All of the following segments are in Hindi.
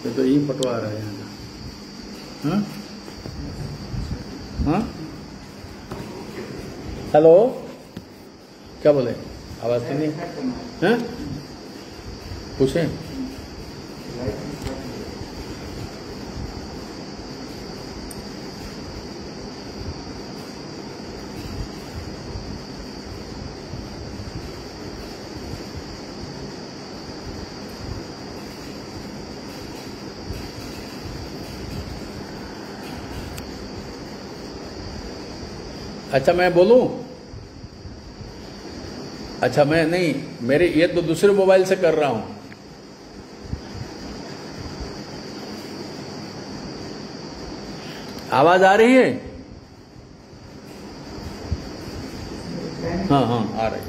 तो यही पटवा रहे हैं। हाँ हाँ, हेलो, क्या बोले? आवाज तो नहीं है? पूछे? अच्छा मैं बोलूं? अच्छा मैं नहीं, मेरे ये तो दूसरे मोबाइल से कर रहा हूं। आवाज आ रही है? हाँ हाँ आ रही है।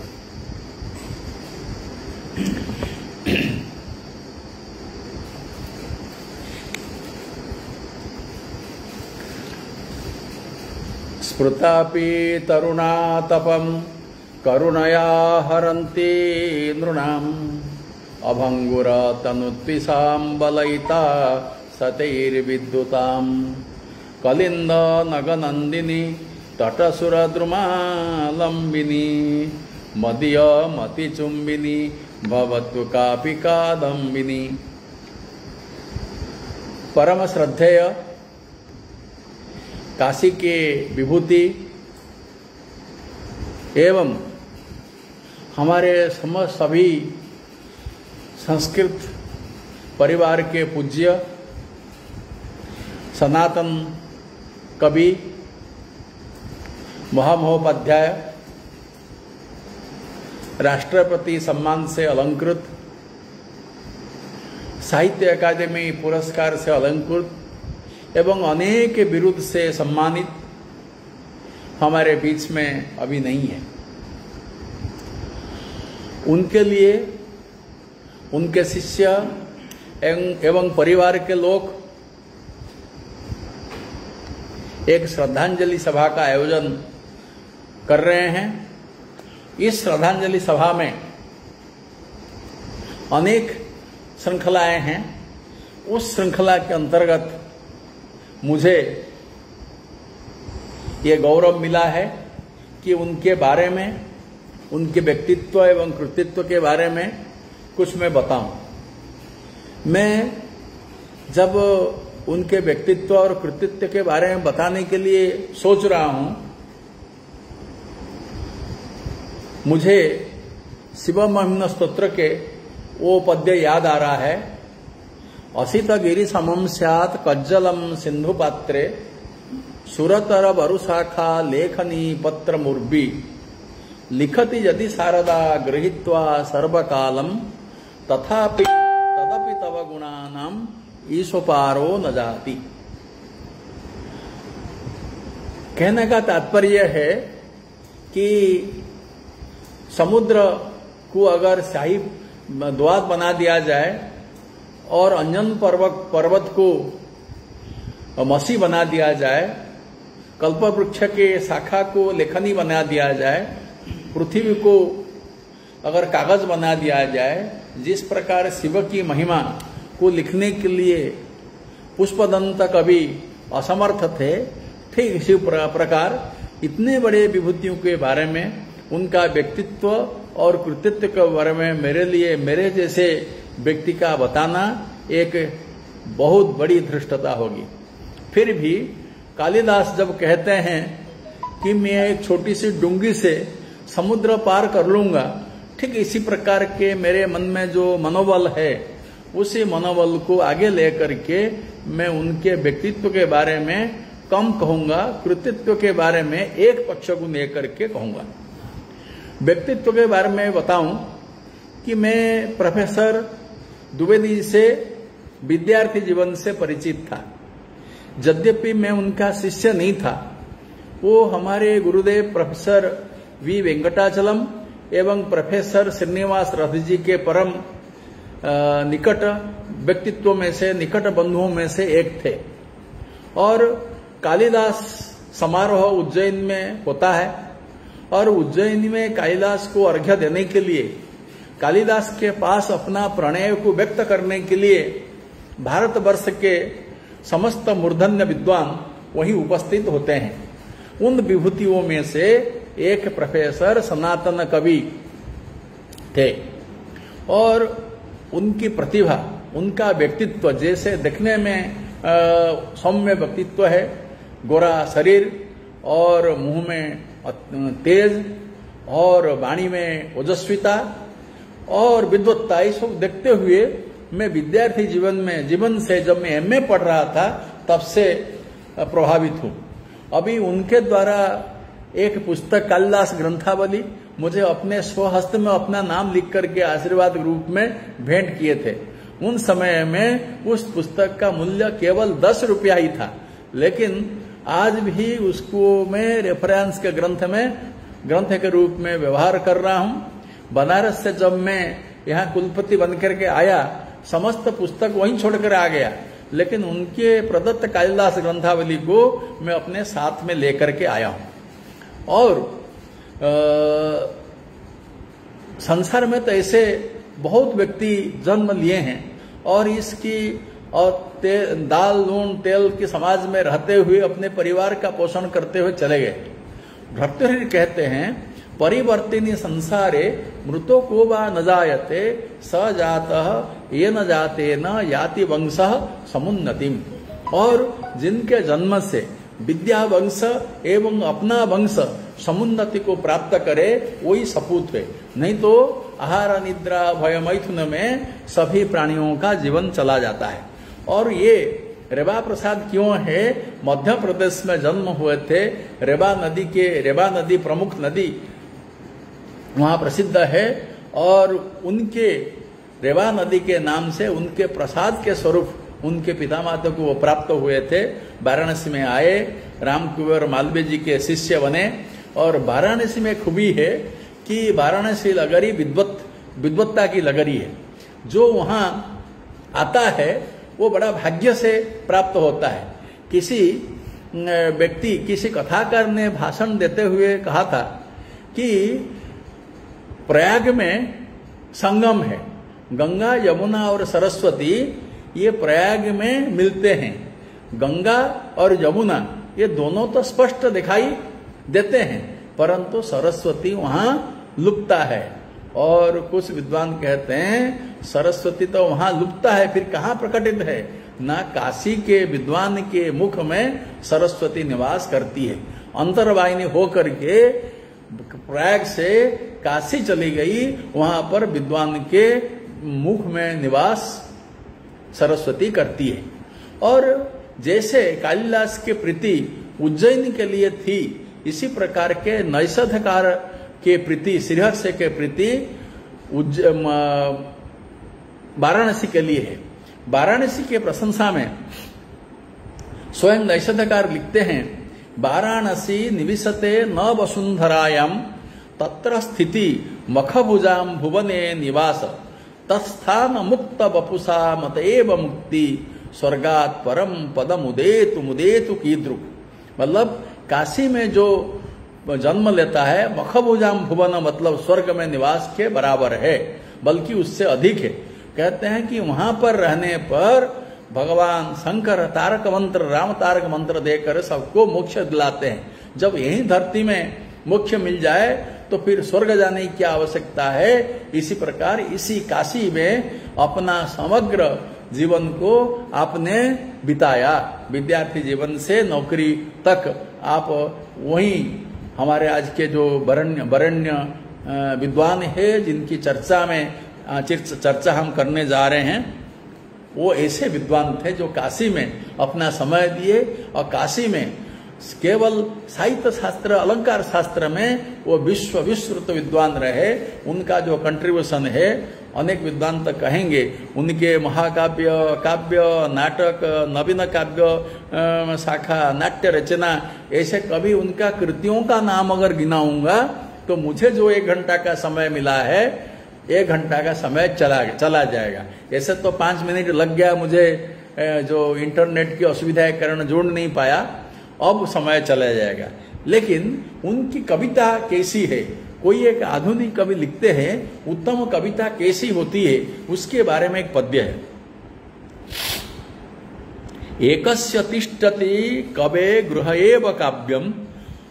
स्मृतापि तरुणा तपम करुणया हरन्ति नृणाम् अभंगुर तनुत्विषां बलयिता सतैर्विद्युताम् कलिंद नगनंदिनी तटसुरद्रुमालंबिनी मदीय मतिचुंबिनी भवतु कापि कादंबिनी। परम श्रद्धेय काशी के विभूति एवं हमारे सभी संस्कृत परिवार के पूज्य सनातन कवि महामहोपाध्याय, राष्ट्रपति सम्मान से अलंकृत, साहित्य अकादमी पुरस्कार से अलंकृत एवं अनेक बिरुद से सम्मानित हमारे बीच में अभी नहीं है। उनके लिए उनके शिष्य एवं परिवार के लोग एक श्रद्धांजलि सभा का आयोजन कर रहे हैं। इस श्रद्धांजलि सभा में अनेक श्रृंखलाएं हैं। उस श्रृंखला के अंतर्गत मुझे ये गौरव मिला है कि उनके बारे में, उनके व्यक्तित्व एवं कृतित्व के बारे में कुछ मैं बताऊं। मैं जब उनके व्यक्तित्व और कृतित्व के बारे में बताने के लिए सोच रहा हूं, मुझे शिव महिम्न स्तोत्र के वो पद्य याद आ रहा है। असित गिरि समम स्यात् कज्जलम सिंधु पात्रे सुरतर वरुशाखा लेखनी पत्र मुर्बी लिखति यदि शारदा गृहीत्वा सर्वकालम तथापि तदपि तव गुणानाम ईशोपारो न जाति। कहने का तात्पर्य है कि समुद्र को अगर शाही द्वार बना दिया जाए और अंजन पर्वत को मसी बना दिया जाए, कल्पवृक्ष के शाखा को लेखनी बना दिया जाए, पृथ्वी को अगर कागज बना दिया जाए, जिस प्रकार शिव की महिमा को लिखने के लिए पुष्पदंत कवि असमर्थ थे, ठीक इसी प्रकार इतने बड़े विभूतियों के बारे में, उनका व्यक्तित्व और कृतित्व के बारे में मेरे लिए, मेरे जैसे व्यक्ति का बताना एक बहुत बड़ी धृष्टता होगी। फिर भी कालिदास जब कहते हैं कि मैं एक छोटी सी डुंगी से समुद्र पार कर लूंगा, ठीक इसी प्रकार के मेरे मन में जो मनोबल है, उसी मनोबल को आगे लेकर के मैं उनके व्यक्तित्व के बारे में कम कहूंगा, कृतित्व के बारे में एक पक्ष को लेकर के कहूंगा। व्यक्तित्व के बारे में बताऊं कि मैं प्रोफेसर द्विवेदी से विद्यार्थी जीवन से परिचित था। यद्यपि मैं उनका शिष्य नहीं था, वो हमारे गुरुदेव प्रोफेसर वी वेंकटाचलम एवं प्रोफेसर श्रीनिवास राधे जी के परम निकट व्यक्तित्व में से, निकट बंधुओं में से एक थे। और कालिदास समारोह उज्जैन में होता है और उज्जैन में कालिदास को अर्घ्य देने के लिए, कालिदास के पास अपना प्रणय को व्यक्त करने के लिए भारतवर्ष के समस्त मूर्धन्य विद्वान वही उपस्थित होते हैं। उन विभूतियों में से एक प्रोफेसर सनातन कवि थे और उनकी प्रतिभा, उनका व्यक्तित्व, जैसे दिखने में सौम्य व्यक्तित्व है, गोरा शरीर और मुंह में तेज और वाणी में ओजस्विता और विद्वत्ता, ये सब देखते हुए मैं विद्यार्थी जीवन से जब मैं एमए पढ़ रहा था तब से प्रभावित हूँ। अभी उनके द्वारा एक पुस्तक कालिदास ग्रंथावली मुझे अपने स्वहस्त में अपना नाम लिख करके आशीर्वाद रूप में भेंट किए थे। उन समय में उस पुस्तक का मूल्य केवल 10 रुपया ही था, लेकिन आज भी उसको मैं रेफरेंस के ग्रंथ के रूप में व्यवहार कर रहा हूं। बनारस से जब मैं यहाँ कुलपति बनकर के आया, समस्त पुस्तक वहीं छोड़कर आ गया, लेकिन उनके प्रदत्त कालिदास ग्रंथावली को मैं अपने साथ में लेकर के आया हूं। और संसार में तो ऐसे बहुत व्यक्ति जन्म लिए हैं और इसकी और दाल लूण तेल के समाज में रहते हुए अपने परिवार का पोषण करते हुए चले गए। भर्तृहरि कहते हैं, परिवर्तिनी संसारे मृतो को वा न जायते स जातः ये न जाते न याति वंशः समुन्नतिम। और जिनके जन्म से विद्या वंश एवं अपना वंश समुन्नति को प्राप्त करे वही सपूत है, नहीं तो आहार निद्रा भय मैथुन में सभी प्राणियों का जीवन चला जाता है। और ये रेवा प्रसाद क्यों है, मध्य प्रदेश में जन्म हुए थे। रेवा नदी प्रमुख नदी वहां प्रसिद्ध है और उनके रेवा नदी के नाम से उनके प्रसाद के स्वरूप उनके पितामाता को वो प्राप्त हुए थे। वाराणसी में आए, रामकुंवर मालवीय जी के शिष्य बने। और वाराणसी में खूबी है कि वाराणसी लगरी विद्वत्ता की लगरी है। जो वहां आता है वो बड़ा भाग्य से प्राप्त होता है। किसी व्यक्ति, किसी कथाकार ने भाषण देते हुए कहा था कि प्रयाग में संगम है, गंगा यमुना और सरस्वती ये प्रयाग में मिलते हैं। गंगा और यमुना ये दोनों तो स्पष्ट दिखाई देते हैं, परंतु सरस्वती वहां लुप्ता है। और कुछ विद्वान कहते हैं सरस्वती तो वहां लुप्ता है, फिर कहाँ प्रकटित है? ना काशी के विद्वान के मुख में सरस्वती निवास करती है। अंतर्वाहिनी होकर के प्रयाग से काशी चली गई, वहां पर विद्वान के मुख में निवास सरस्वती करती है। और जैसे कालिदास के प्रीति उज्जैन के लिए थी, इसी प्रकार के नैषधकार के प्रति, श्रीहर्ष के प्रति वाराणसी के लिए है। वाराणसी के प्रशंसा में स्वयं नैषधकार लिखते हैं, वाराणसी निविशते न वसुंधरायाम तत्र स्थिति मखभुजाम भुवने निवास तत्स्थान मुक्त वपुषा मत एव मुक्ति स्वर्गात परम पदम उदेतु कीदृक्। मतलब काशी में जो जन्म लेता है, मखभुजाम भुवन मतलब स्वर्ग में निवास के बराबर है, बल्कि उससे अधिक है। कहते हैं कि वहां पर रहने पर भगवान शंकर तारक मंत्र, राम तारक मंत्र देकर सबको मोक्ष दिलाते हैं। जब यही धरती में मोक्ष मिल जाए तो फिर स्वर्ग जाने की क्या आवश्यकता है। इसी प्रकार इसी काशी में अपना समग्र जीवन को आपने बिताया। विद्यार्थी जीवन से नौकरी तक आप वहीं, हमारे आज के जो वरेण्य विद्वान है जिनकी चर्चा हम करने जा रहे हैं, वो ऐसे विद्वान थे जो काशी में अपना समय दिए और काशी में केवल साहित्य शास्त्र, अलंकार शास्त्र में वो विश्वश्रुत विद्वान रहे। उनका जो कंट्रीब्यूशन है, अनेक विद्वान तक कहेंगे, उनके महाकाव्य, काव्य, नाटक, नवीन काव्य शाखा, नाट्य रचना, ऐसे कभी उनका कृतियों का नाम अगर गिनाऊंगा तो मुझे जो 1 घंटा का समय मिला है, 1 घंटा का समय चला जाएगा। ऐसे तो 5 मिनट लग गया मुझे, जो इंटरनेट की असुविधा के कारण जुड़ नहीं पाया, अब समय चला जाएगा। लेकिन उनकी कविता कैसी है, कोई एक आधुनिक कवि लिखते हैं उत्तम कविता कैसी होती है, उसके बारे में एक पद्य है। एकस्य तिष्ठति कवे गृह एव काव्यम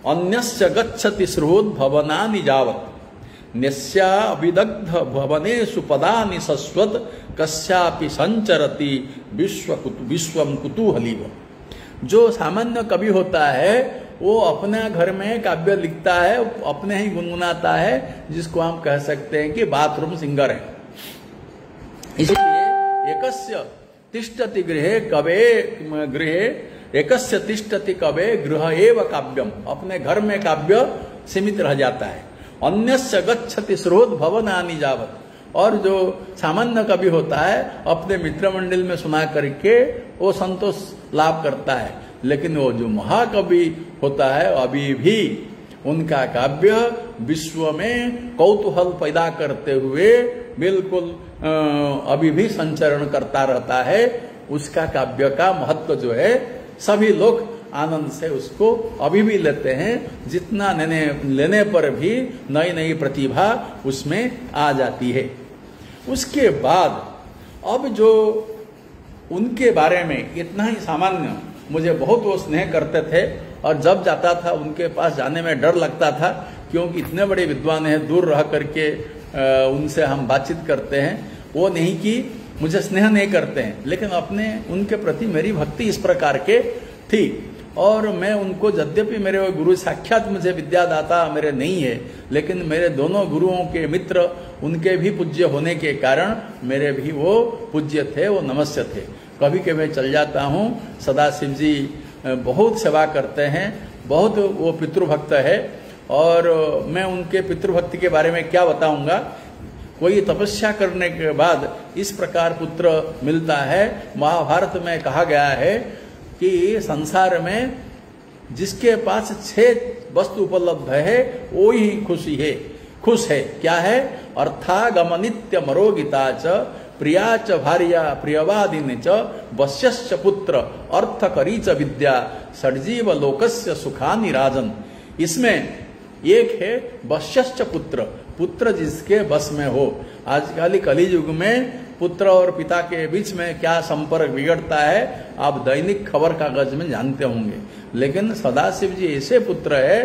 अन्यस्य गच्छति श्रोद्भवनानि जावत् न्यस्या अविदग्ध भवनेषु पदानि शश्वत कस्यापि संचरति विश्वम कुतूहलीव। जो सामान्य कवि होता है वो अपने घर में काव्य लिखता है, अपने ही गुनगुनाता है, जिसको हम कह सकते हैं कि बाथरूम सिंगर है। इसलिए एकस्य तिष्ठति कवे गृह एव काव्यम, अपने घर में काव्य सीमित रह जाता है। अन्यस्य गच्छति श्रोद्भवनानि जावत्, और जो सामान्य कवि होता है अपने मित्र मंडल में सुना करके वो संतोष लाभ करता है। लेकिन वो जो महाकवि होता है अभी भी उनका काव्य विश्व में कौतूहल पैदा करते हुए बिल्कुल अभी भी संचरण करता रहता है। उसका काव्य का महत्व जो है सभी लोग आनंद से उसको अभी भी लेते हैं। जितना लेने पर भी नई नई प्रतिभा उसमें आ जाती है। उसके बाद अब जो उनके बारे में इतना ही सामान्य, मुझे बहुत वो स्नेह करते थे और जब जाता था उनके पास जाने में डर लगता था, क्योंकि इतने बड़े विद्वान हैं, दूर रह करके उनसे हम बातचीत करते हैं। वो नहीं कि मुझे स्नेह नहीं करते हैं, लेकिन अपने उनके प्रति मेरी भक्ति इस प्रकार के थी। और मैं उनको, यद्यपि मेरे वो गुरु साक्षात मुझे विद्यादाता मेरे नहीं है, लेकिन मेरे दोनों गुरुओं के मित्र उनके भी पूज्य होने के कारण मेरे भी वो पूज्य थे, वो नमस्य थे। कभी कभी चल जाता हूँ, सदाशिव जी बहुत सेवा करते हैं, बहुत वो पितृभक्त है। और मैं उनके पितृभक्ति के बारे में क्या बताऊंगा। कोई तपस्या करने के बाद इस प्रकार पुत्र मिलता है। महाभारत में कहा गया है कि संसार में जिसके पास 6 वस्तु उपलब्ध है वो ही खुश है। क्या है? अर्थागमनित्य मरोगिता च प्रिया च भार्या प्रियवादिनी च वश्यश्च पुत्र अर्थकरी च विद्या षड्जीव लोकस्य सुखानि राजन। इसमें एक है वश्यश्च पुत्र, पुत्र जिसके बस में हो। आजकल कलियुग में पुत्र और पिता के बीच में क्या संपर्क बिगड़ता है आप दैनिक खबर कागज में जानते होंगे। लेकिन सदाशिव जी ऐसे पुत्र है,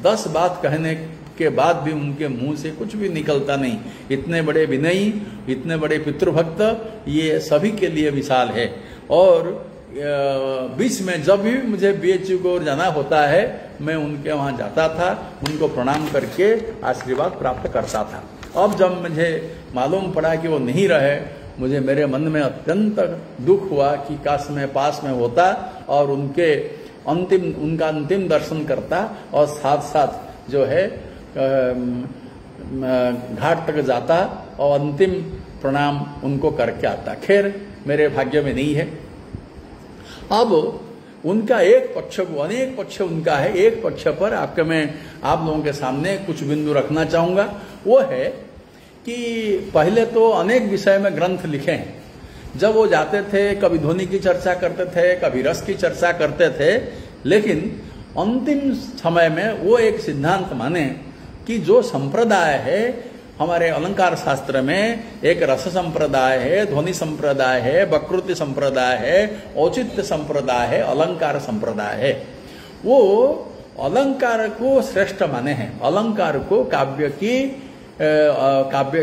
10 बात कहने के बाद भी उनके मुंह से कुछ भी निकलता नहीं। इतने बड़े विनयी, इतने बड़े पितृभक्त, ये सभी के लिए मिसाल है। और बीच में जब भी मुझे BHU को जाना होता है मैं उनके वहां जाता था, उनको प्रणाम करके आशीर्वाद प्राप्त करता था। अब जब मुझे मालूम पड़ा कि वो नहीं रहे, मुझे मेरे मन में अत्यंत दुख हुआ कि काश मैं पास में होता और उनका अंतिम दर्शन करता और साथ साथ जो है घाट तक जाता और अंतिम प्रणाम उनको करके आता। खैर मेरे भाग्य में नहीं है। अब उनका एक पक्ष, अनेक पक्ष उनका है, एक पक्ष पर आप लोगों के सामने कुछ बिंदु रखना चाहूंगा। वो है कि पहले तो अनेक विषय में ग्रंथ लिखे हैं। जब वो जाते थे कभी ध्वनि की चर्चा करते थे, कभी रस की चर्चा करते थे, लेकिन अंतिम समय में वो एक सिद्धांत माने कि जो संप्रदाय है हमारे अलंकार शास्त्र में, एक रस संप्रदाय है, ध्वनि संप्रदाय है, वक्रुति संप्रदाय है, औचित्य संप्रदाय है, अलंकार संप्रदाय है। वो अलंकार को श्रेष्ठ माने हैं, अलंकार को काव्य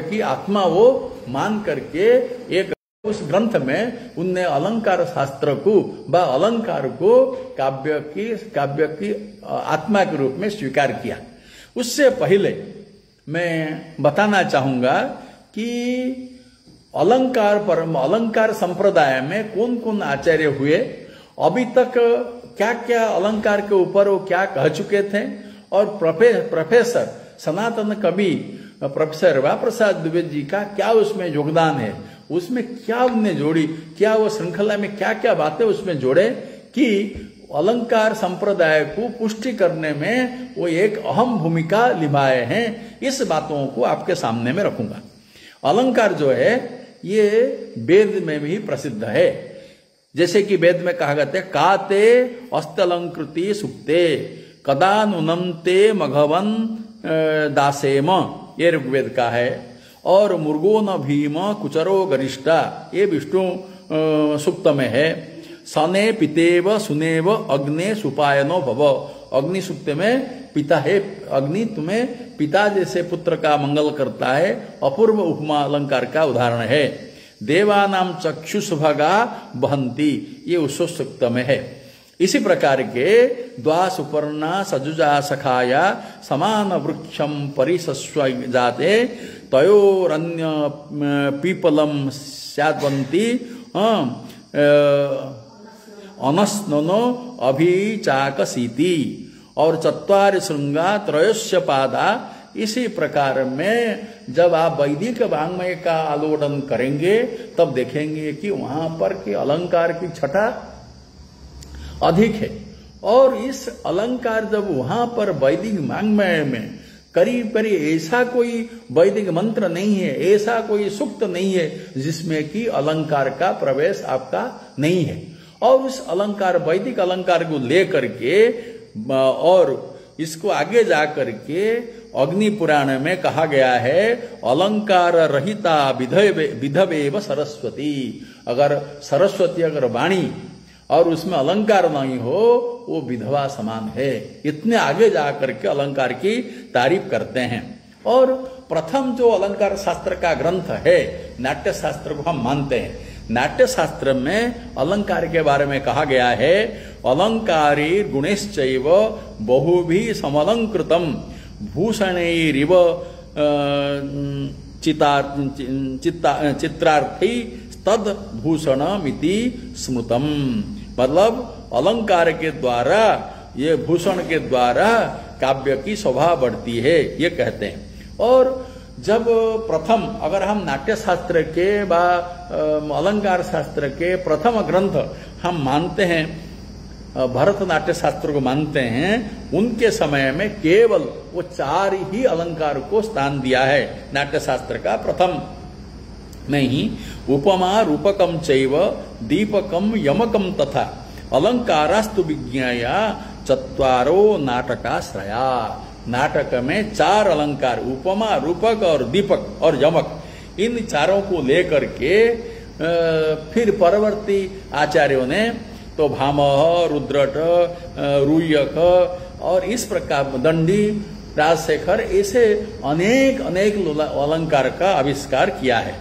की आत्मा वो मान करके एक उस ग्रंथ में उनने अलंकार शास्त्र को व अलंकार को काव्य की आत्मा के रूप में स्वीकार किया। उससे पहले मैं बताना चाहूंगा कि अलंकार संप्रदाय में कौन कौन आचार्य हुए, अभी तक क्या क्या अलंकार के ऊपर वो क्या कह चुके थे, और प्रोफेसर सनातन कवि प्रोफेसर वाप्रसाद द्विवेदी जी का क्या उसमें योगदान है, उसमें क्या उनने जोड़ी, क्या वो श्रृंखला में क्या क्या बातें उसमें जोड़े कि अलंकार संप्रदाय को पुष्टि करने में वो एक अहम भूमिका निभाए हैं। इस बातों को आपके सामने में रखूंगा। अलंकार जो है ये वेद में भी प्रसिद्ध है। जैसे कि वेद में कहा गया है, काते अस्तलंकृति सुक्ते कदानुनंते मघवन दासेम, ये ऋग्वेद का है। और मुर्गो न भीम कुचरो गरिष्ठा, ये विष्णु सूक्त में है। सने पितेव सुनेव अग्ने सुपायनो भव। अग्नि सूक्त में पिता है, अग्नि तुम्हें पिता जैसे पुत्र का मंगल करता है, अपूर्व उपमा अलंकार का उदाहरण है। देवानाम चक्षुषभगा बहंती, ये उस सूक्त में है। इसी प्रकार के द्वा सुपर्णा सजुजा सखाया समान वृक्षम परिसस्व जाते तयोरन्य पीपलम स्याद्वन्ति अनस्नो अभिचाकसीति। और चत्वारि श्रृंगा त्रयोस्य पादा। इसी प्रकार में जब आप वैदिक वाङ्मय का आलोडन करेंगे तब देखेंगे कि वहां पर के अलंकार की छटा अधिक है। और इस अलंकार जब वहां पर वैदिक वाङ्मय में करीब करीब ऐसा कोई वैदिक मंत्र नहीं है, ऐसा कोई सूक्त नहीं है जिसमें कि अलंकार का प्रवेश आपका नहीं है। और उस अलंकार वैदिक अलंकार को लेकर के और इसको आगे जाकर के अग्नि पुराण में कहा गया है अलंकार रहिता विधवेव सरस्वती। अगर सरस्वती अगर वाणी और उसमें अलंकार नहीं हो वो विधवा समान है। इतने आगे जाकर के अलंकार की तारीफ करते हैं। और प्रथम जो अलंकार शास्त्र का ग्रंथ है नाट्य शास्त्र को हम मानते हैं। नाट्य शास्त्र में अलंकार के बारे में कहा गया है अलंकारी गुणैश्चैव बहुभी समलंकृतम भूषणैरिव चित्रार्थी तद भूषणमिति स्मृतम। मतलब अलंकार के द्वारा, ये भूषण के द्वारा काव्य की शोभा बढ़ती है, ये कहते हैं। और जब प्रथम अगर हम नाट्य शास्त्र के व अलंकार शास्त्र के प्रथम ग्रंथ हम मानते हैं, भरतनाट्य शास्त्र को मानते हैं, उनके समय में केवल वो 4 ही अलंकार को स्थान दिया है। नाट्य शास्त्र का प्रथम में ही उपमा रूपकम चैव दीपकम यमकम तथा अलंकारास्तु विज्ञाया चत्वारो नाटकाश्रया। नाटक में 4 अलंकार उपमा रूपक और दीपक और यमक, इन चारों को लेकर के फिर परवर्ती आचार्यों ने तो भामह, रुद्रट, रूयक और इस प्रकार दंडी, राजशेखर, ऐसे अनेक अनेक अलंकार का आविष्कार किया है।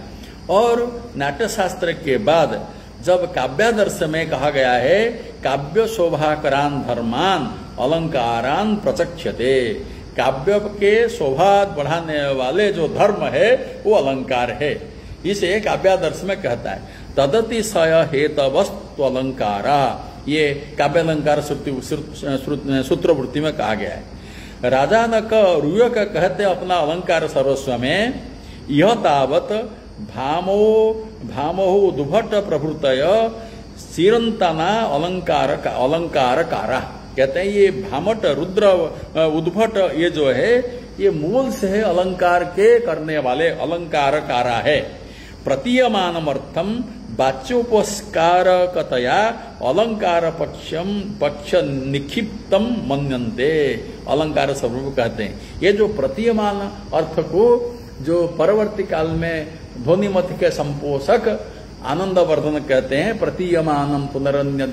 और नाट्य शास्त्र के बाद जब काव्यादर्श में कहा गया है काव्य शोभाकरान धर्मान अलंकारान प्रचक्षते, काव्य के शोभा बढ़ाने वाले जो धर्म है वो अलंकार है, इसे काव्यादर्श में कहता है। तदतिशय हेतवस्तु अलंकारा, ये काव्यालंकार सूत्रवृत्ति में कहा गया है। राजानक रूयक कहते अपना अलंकार सर्वस्व में यह तावत भामो दुभट प्रभृतय सिरंतना अलंकार कारा। कहते हैं ये भामट, रुद्र, उद्भट, ये जो है ये मूल से है अलंकार के करने वाले अलंकारकारा है। प्रतीयमानम अर्थम वाच्योपस्कारकतया अलंकार पक्ष निक्षिप्तम मन्यन्ते। अलंकार स्वरूप कहते हैं ये जो प्रतीयमान अर्थ को जो परवर्ती काल में ध्वनिमत के संपोषक आनंदवर्धन कहते हैं प्रतीयमानम पुनरन्य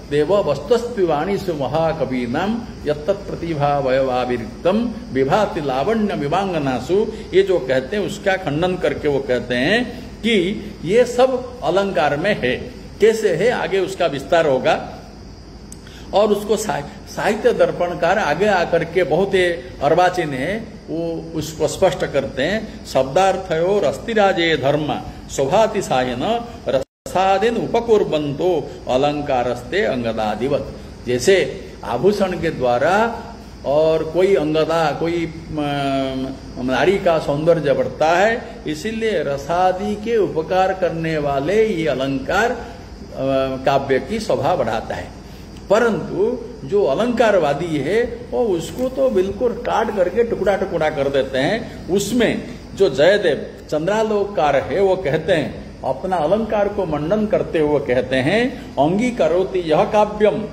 देव वस्तुस्पिवाणीषु महाकवीनाम यत्तत् प्रतिभा वयवाविरिक्तम विभाति लावण्य विवांगनासु। ये जो कहते हैं उसका खंडन करके वो कहते हैं कि ये सब अलंकार में है। कैसे है आगे उसका विस्तार होगा। और उसको साहित्य दर्पणकार आगे आकर के बहुत अर्वाचीन है वो उसको स्पष्ट करते हैं। शब्दार्थयो रस्तिराजे धर्म शोभातिशायन रसादिन उपकुर्बंतो अलंकारस्ते अंगदादिवत। जैसे आभूषण के द्वारा और कोई अंगदा, कोई नारी का सौंदर्य बढ़ता है, इसीलिए रसादि के उपकार करने वाले ये अलंकार काव्य की शोभा बढ़ाता है। परंतु जो अलंकारवादी है वो उसको तो बिल्कुल काट करके टुकड़ा टुकड़ा कर देते हैं। उसमें जो जयदेव चंद्रालोककार है वो कहते हैं अपना अलंकार को मंडन करते हुए कहते हैं अंगीकरोति यह काव्यम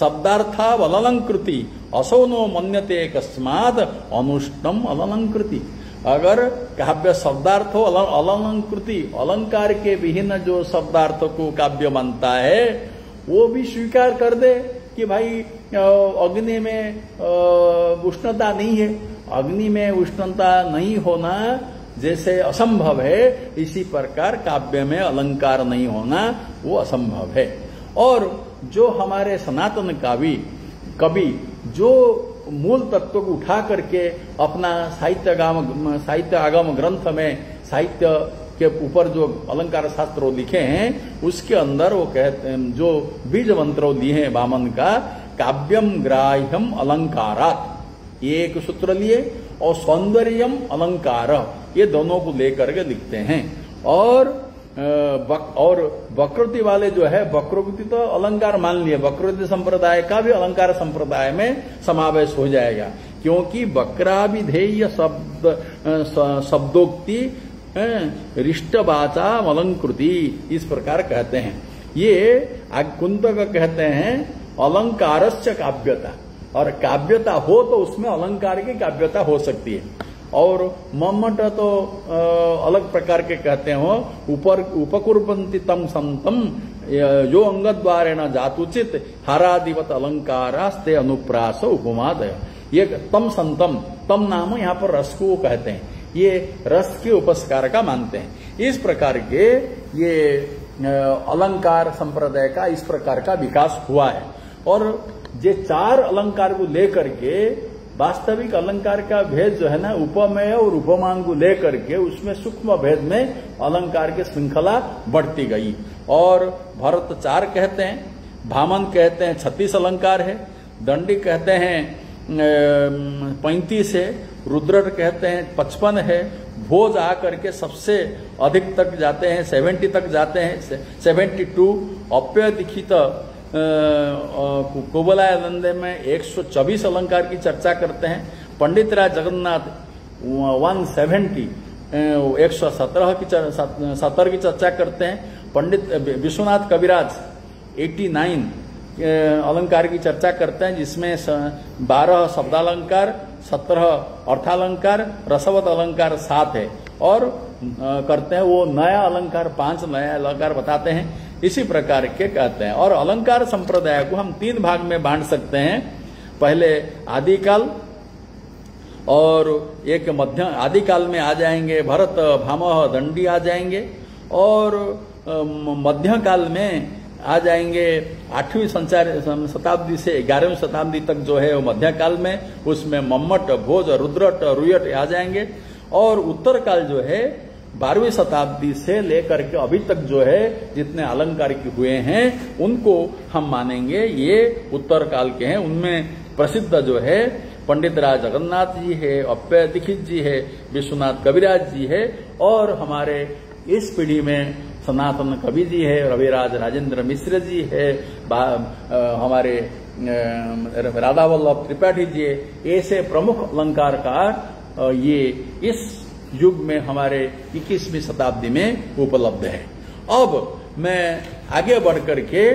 शब्दार्थावलंकृति असौनो मन्यते कस्माद अनुष्टम अलंकृति। अगर काव्य शब्दार्थ हो अलंकृति, अलंकार के विहीन जो शब्दार्थ को काव्य मानता है वो भी स्वीकार कर दे कि भाई अग्नि में उष्णता नहीं है। अग्नि में उष्णता नहीं होना जैसे असंभव है, इसी प्रकार काव्य में अलंकार नहीं होना वो असंभव है। और जो हमारे सनातन कवि जो मूल तत्व को उठा करके अपना साहित्य आगम ग्रंथ में साहित्य के ऊपर जो अलंकार शास्त्र लिखे हैं उसके अंदर वो कहते हैं, जो बीज मंत्र दिए हैं वामन का, काव्यम ग्राह्यम अलंकारात, ये एक सूत्र लिए, और सौंदर्यम अलंकार, ये दोनों को लेकर के लिखते हैं। और वक्रति वाले जो है, वक्रति तो अलंकार मान लिए, वक्रति संप्रदाय का भी अलंकार संप्रदाय में समावेश हो जाएगा, क्योंकि वक्राभिधेय शब्दोक्ति रिष्टवाचा अलंकृति इस प्रकार कहते हैं। ये कुंतक कहते हैं अलंकारस्य काव्यता, और काव्यता हो तो उसमें अलंकार की काव्यता हो सकती है। और मम्मट तो अलग प्रकार के कहते हो, उपकुर्वन्ति तम संतम यो अंगद्वारेण जातुचित हारादिवत अलंकारास्ते अनुप्रास उपमादय। ये तम संतम, तम नाम यहाँ पर रस को कहते हैं, ये रस के उपस्कार का मानते हैं। इस प्रकार के ये अलंकार संप्रदाय का इस प्रकार का विकास हुआ है। और ये चार अलंकार को लेकर के वास्तविक अलंकार का भेद जो है ना, उपमेय और उपमान को लेकर के उसमें सूक्ष्म भेद में अलंकार की श्रृंखला बढ़ती गई। और भरत 4 कहते हैं, भामन कहते हैं 36 अलंकार है, दंडी कहते हैं 35 है, रुद्र कहते हैं 55 है, भोज आकर के सबसे अधिक तक जाते हैं 70 तक जाते हैं 72, अप्य दीक्षित कुबलानंद में 124 अलंकार की चर्चा करते हैं, पंडित राज जगन्नाथ 170 117 की 70 की चर्चा करते हैं, पंडित विश्वनाथ कविराज 89 अलंकार की चर्चा करते हैं, जिसमें 12 शब्दालंकार, 17 अर्थालंकार, रसवत अलंकार 7 है, और करते हैं वो नया अलंकार 5 नया अलंकार बताते हैं। इसी प्रकार के कहते हैं। और अलंकार संप्रदाय को हम 3 भाग में बांट सकते हैं, पहले आदिकाल, और एक मध्य आदिकाल में आ जाएंगे भरत भामह दंडी आ जाएंगे, और मध्यकाल में आ जाएंगे 8वीं शताब्दी से 11वीं शताब्दी तक जो है वो मध्यकाल में, उसमें मम्मट, भोज, रुद्रट, रुयट आ जाएंगे। और उत्तर काल जो है 12वीं शताब्दी से लेकर के अभी तक जो है जितने अलंकार हुए हैं उनको हम मानेंगे ये उत्तर काल के हैं। उनमें प्रसिद्ध जो है पंडित राज जगन्नाथ जी है, अप्य दीक्षित जी है, विश्वनाथ कविराज जी है, और हमारे इस पीढ़ी में सनातन कवि जी है, रविराज राजेंद्र मिश्र जी है, हमारे राधा वल्लभ त्रिपाठी जी है। ऐसे प्रमुख अलंकारकार ये इस युग में हमारे 21वीं शताब्दी में उपलब्ध है। अब मैं आगे बढ़कर के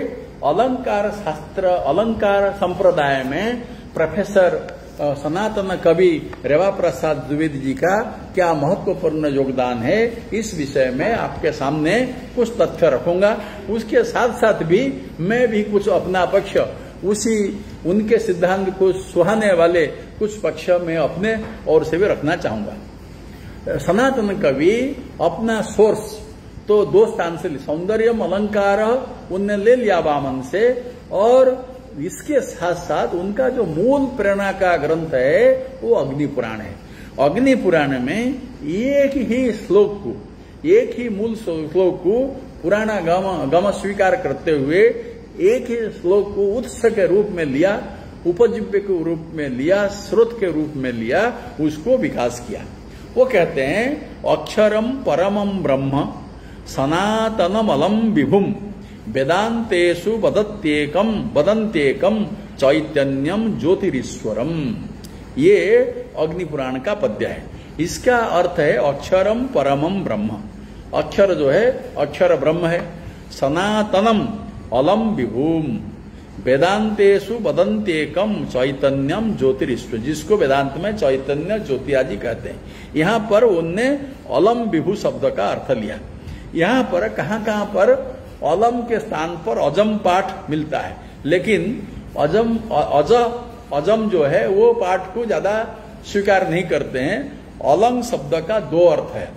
अलंकार शास्त्र, अलंकार संप्रदाय में प्रोफेसर सनातन कवि रेवा प्रसाद द्विवेदी जी का क्या महत्वपूर्ण योगदान है, इस विषय में आपके सामने कुछ तथ्य रखूंगा। उसके साथ साथ भी मैं भी कुछ अपना पक्ष, उसी उनके सिद्धांत को सुहाने वाले कुछ पक्ष में अपने ओर से भी रखना चाहूंगा। सनातन कवि अपना सोर्स तो 2 स्थान से, सौंदर्यम अलंकार उनने ले लिया वामन से, और इसके साथ साथ उनका जो मूल प्रेरणा का ग्रंथ है वो अग्नि पुराण है। अग्नि पुराण में एक ही श्लोक को, एक ही मूल श्लोक को पुराना गम स्वीकार करते हुए एक ही श्लोक को उत्स के रूप में लिया, उपजीव्य के रूप में लिया, स्रोत के रूप में लिया, उसको विकास किया। वो कहते हैं अक्षरम परमम ब्रह्म सनातनम अलम विभुम वेदांतेषु वदन्त्येकम चैतन्यम ज्योतिरीश्वरम। ये अग्नि पुराण का पद्य है। इसका अर्थ है अक्षरम परमम ब्रह्म, अक्षर जो है अक्षर ब्रह्म है, सनातनम अलम विभुम वेदांतेषु वदन्त्येकम चैतन्यम ज्योतिरीश्वर, जिसको वेदांत में चैतन्य ज्योति आदि कहते हैं। यहाँ पर उनने अलम विभु शब्द का अर्थ लिया। यहाँ पर कहाँ पर अलम के स्थान पर अजम पाठ मिलता है, लेकिन अजम जो है वो पाठ को ज्यादा स्वीकार नहीं करते हैं। अलंग शब्द का दो अर्थ है,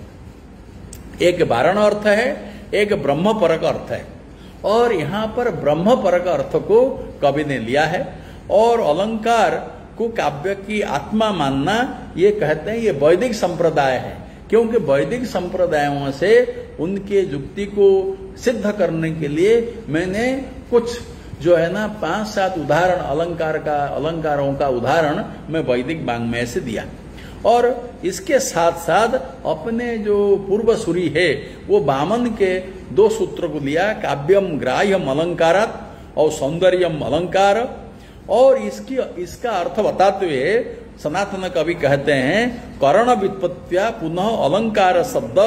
एक वारण अर्थ है, एक ब्रह्म परक अर्थ है। और यहां पर ब्रह्म परक अर्थ को कवि ने लिया है। और अलंकार को काव्य की आत्मा मानना, ये कहते हैं ये वैदिक संप्रदाय है, क्योंकि वैदिक संप्रदायों से उनके युक्ति को सिद्ध करने के लिए मैंने कुछ जो है ना 5-7 उदाहरण अलंकारों का उदाहरण मैं वैदिक वाङ्मय से दिया। और इसके साथ साथ अपने जो पूर्वसूरी है वो वामन के 2 सूत्र को लिया, काव्यम ग्राह्यम अलंकारात और सौंदर्यम अलंकार। और इसका अर्थ बताते हुए सनातन कवि कहते हैं कर्ण व्युत्पत्त्या पुनः अलंकार शब्द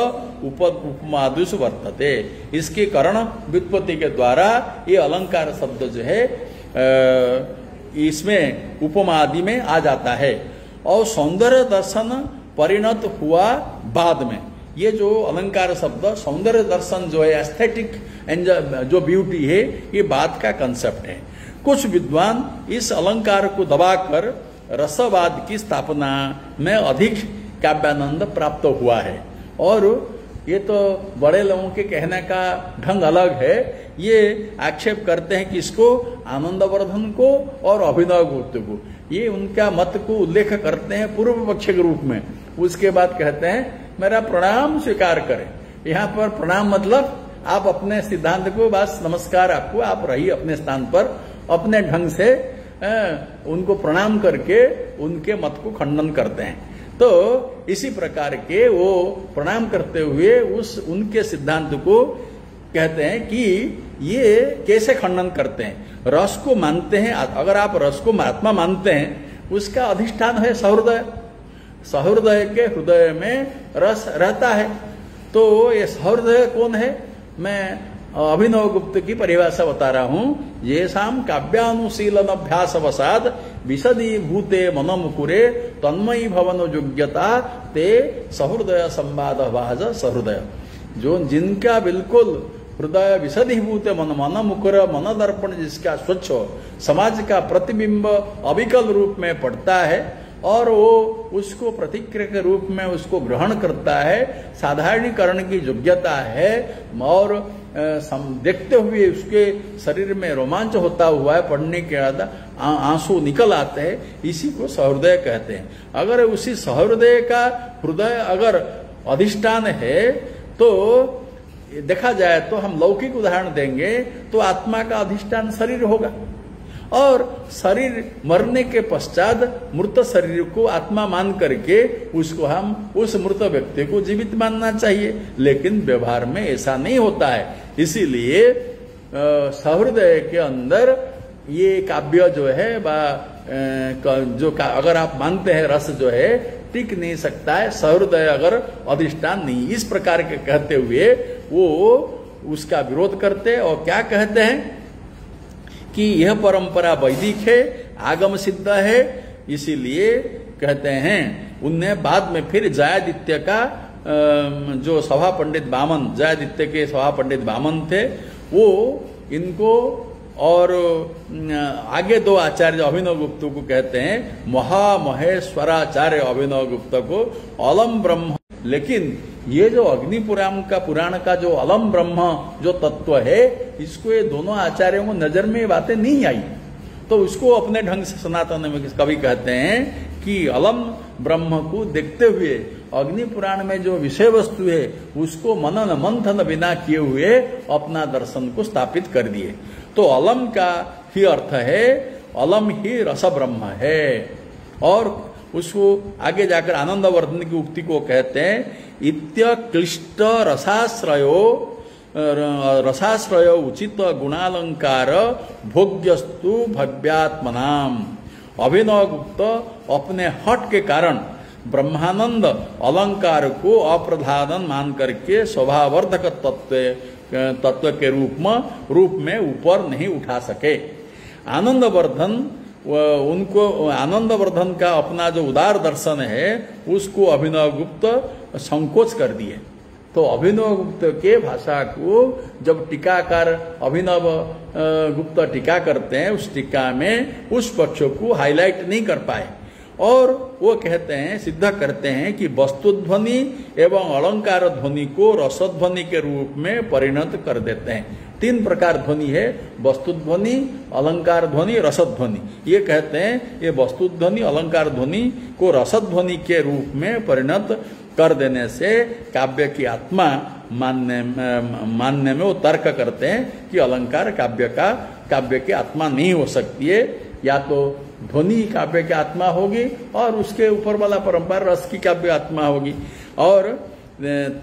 उपमादिषु वर्तते। इसके कर्ण व्युत्पत्ति के द्वारा ये अलंकार शब्द जो है इसमें उपमादि में आ जाता है। और सौंदर्य दर्शन परिणत हुआ बाद में। ये जो अलंकार शब्द सौंदर्य दर्शन जो है, एस्थेटिक जो ब्यूटी है, ये बाद का कंसेप्ट है। कुछ विद्वान इस अलंकार को दबाकर रसवाद की स्थापना में अधिक काव्यानंद प्राप्त हुआ है। और ये तो बड़े लोगों के कहने का ढंग अलग है। ये आक्षेप करते हैं कि इसको आनंदवर्धन को और अभिनव गुप्त को, ये उनका मत को उल्लेख करते हैं पूर्व पक्ष के रूप में। उसके बाद कहते हैं मेरा प्रणाम स्वीकार करें। यहाँ पर प्रणाम मतलब आप अपने सिद्धांत को, बस नमस्कार आपको, आप रहिए अपने स्थान पर, अपने ढंग से उनको प्रणाम करके उनके मत को खंडन करते हैं। तो इसी प्रकार के वो प्रणाम करते हुए उनके सिद्धांत को कहते हैं कि ये कैसे खंडन करते हैं। रस को मानते हैं, अगर आप रस को आत्मा मानते हैं, उसका अधिष्ठान है सहृदय। सहृदय के हृदय में रस रहता है। तो ये सहृदय कौन है? मैं अभिनव गुप्त की परिभाषा बता रहा हूं। ये शाम काव्यानुशीलन अभ्यास वसाद विशदी भूते मनमुकुरे तन्मयी भवन योग्यता ते सहृदय संवाद भाज सहृदय। जो जिनका बिल्कुल हृदय विशदीभूत मन मुकुर मन दर्पण जिसका स्वच्छ हो, समाज का प्रतिबिंब अविकल रूप में पड़ता है और वो उसको प्रतिक्रिया के रूप में उसको ग्रहण करता है, साधारणीकरण की योग्यता है और देखते हुए उसके शरीर में रोमांच होता हुआ है, पढ़ने के बाद आंसू निकल आते हैं, इसी को सहृदय कहते हैं। अगर उसी सहृदय का हृदय अगर अधिष्ठान है तो देखा जाए तो हम लौकिक उदाहरण देंगे तो आत्मा का अधिष्ठान शरीर होगा और शरीर मरने के पश्चात मृत शरीर को आत्मा मान करके उसको हम उस मृत व्यक्ति को जीवित मानना चाहिए, लेकिन व्यवहार में ऐसा नहीं होता है। इसीलिए सहृदय के अंदर ये काव्य जो है अगर आप मानते हैं रस जो है टिक नहीं सकता है, सहृदय अगर अधिष्ठान नहीं, इस प्रकार के कहते हुए वो उसका विरोध करते और क्या कहते हैं कि यह परंपरा वैदिक है, आगम सिद्ध है। इसीलिए कहते हैं उनने बाद में फिर जयादित्य का जो सभा पंडित वामन, जयादित्य के सभा पंडित वामन थे, वो इनको और आगे 2 आचार्य अभिनव गुप्त को कहते हैं महामहेश्वराचार्य अभिनव गुप्त को अलम ब्रह्म। लेकिन ये जो पुराण का जो अलम ब्रह्म जो तत्व है, इसको ये दोनों आचार्यों को नजर में बातें नहीं आई, तो उसको अपने ढंग से सनातन में कवि कहते हैं कि अलम ब्रह्म को देखते हुए अग्नि पुराण में जो विषय वस्तु है उसको मनन मंथन बिना किए हुए अपना दर्शन को स्थापित कर दिए। तो अलम का ही अर्थ है, अलम ही रस ब्रह्म है। और उसको आगे जाकर आनंदवर्धन की उक्ति को कहते हैं इत्य क्लिष्ट रसाश्रय उचित गुणालंकार भोग्यस्तु भव्यात्मनाम। अभिनव गुप्त अपने हट के कारण ब्रह्मानंद अलंकार को अप्रधान मान करके स्वभावर्धक तत्व के रूप में ऊपर नहीं उठा सके। आनंदवर्धन का अपना जो उदार दर्शन है उसको अभिनव गुप्त संकोच कर दिए। तो अभिनव गुप्त के भाषा को जब टीकाकार अभिनव गुप्त टीका करते हैं, उस टीका में उस पक्ष को हाईलाइट नहीं कर पाए और वो कहते हैं, सिद्ध करते हैं कि वस्तुध्वनि एवं अलंकार ध्वनि को रसध्वनि के रूप में परिणत कर देते हैं। 3 प्रकार ध्वनि है, वस्तुध्वनि, अलंकार ध्वनि, रसध्वनि। ये कहते हैं ये वस्तुध्वनि अलंकार ध्वनि को रसध्वनि के रूप में परिणत कर देने से काव्य की आत्मा मानने में वो तर्क करते हैं कि अलंकार काव्य की आत्मा नहीं हो सकती है, या तो ध्वनि काव्य की आत्मा होगी और उसके ऊपर वाला परंपरा रस की काव्य आत्मा होगी। और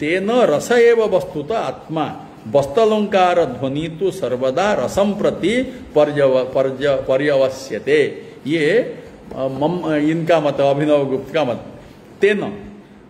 तेन रस एव वस्तुत आत्मा वस्तलंकार ध्वनि तो सर्वदा रसम प्रति पर्यवस्यते। ये इनका मत, अभिनव गुप्त का मत। तेन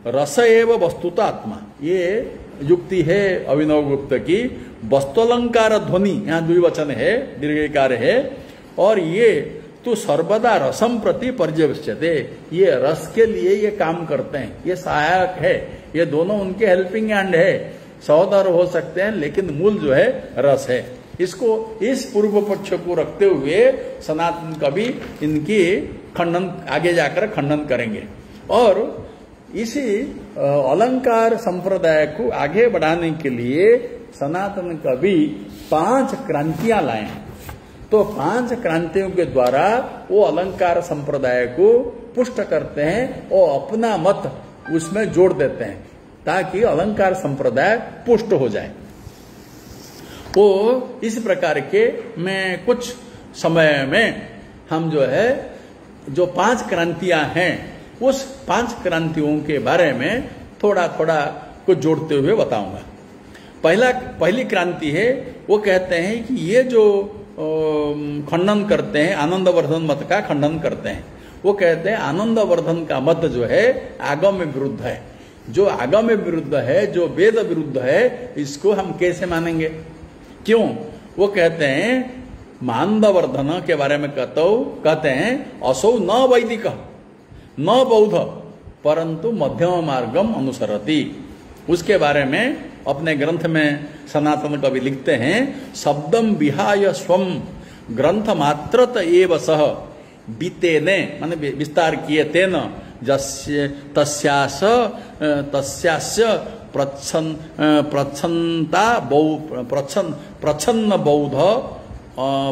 रस एव वस्तुत आत्मा, ये युक्ति है अभिनव गुप्त की। वस्तुलंकार ध्वनि, यहाँ द्विवचन है, दीर्घकार है, और ये तो सर्वदा रसम प्रति पर्यवस्यते, ये रस के लिए ये काम करते हैं, ये सहायक है, ये दोनों उनके हेल्पिंग हैंड है, सहोदर हो सकते हैं लेकिन मूल जो है रस है। इसको, इस पूर्व पक्ष को रखते हुए सनातन कवि इनकी खंडन, आगे जाकर खंडन करेंगे। और इसी अलंकार संप्रदाय को आगे बढ़ाने के लिए सनातन कवि 5 क्रांतियां लाए हैं। तो 5 क्रांतियों के द्वारा वो अलंकार संप्रदाय को पुष्ट करते हैं और अपना मत उसमें जोड़ देते हैं ताकि अलंकार संप्रदाय पुष्ट हो जाए। तो इस प्रकार के मैं कुछ समय में हम जो है जो 5 क्रांतियां हैं उस 5 क्रांतियों के बारे में थोड़ा थोड़ा कुछ जोड़ते हुए बताऊंगा। पहली क्रांति है, वो कहते हैं कि ये जो खंडन करते हैं, आनंदवर्धन मत का खंडन करते हैं। वो कहते हैं आनंदवर्धन का मत जो है आगम विरुद्ध है, जो आगम विरुद्ध है, जो वेद विरुद्ध है, इसको हम कैसे मानेंगे? क्यों? वो कहते हैं आनंदवर्धन के बारे में कहते हैं असौ न वैदिक न बौद्ध परंतु मध्यम मार्गम अनुसरति। उसके बारे में अपने ग्रंथ में सनातन कवि लिखते हैं, शब्दम विहाय स्वम ग्रंथ मात्रत एव सह बीतेने, माने विस्तार किए, तेन जस्य तस्यास्य प्रच्छन्न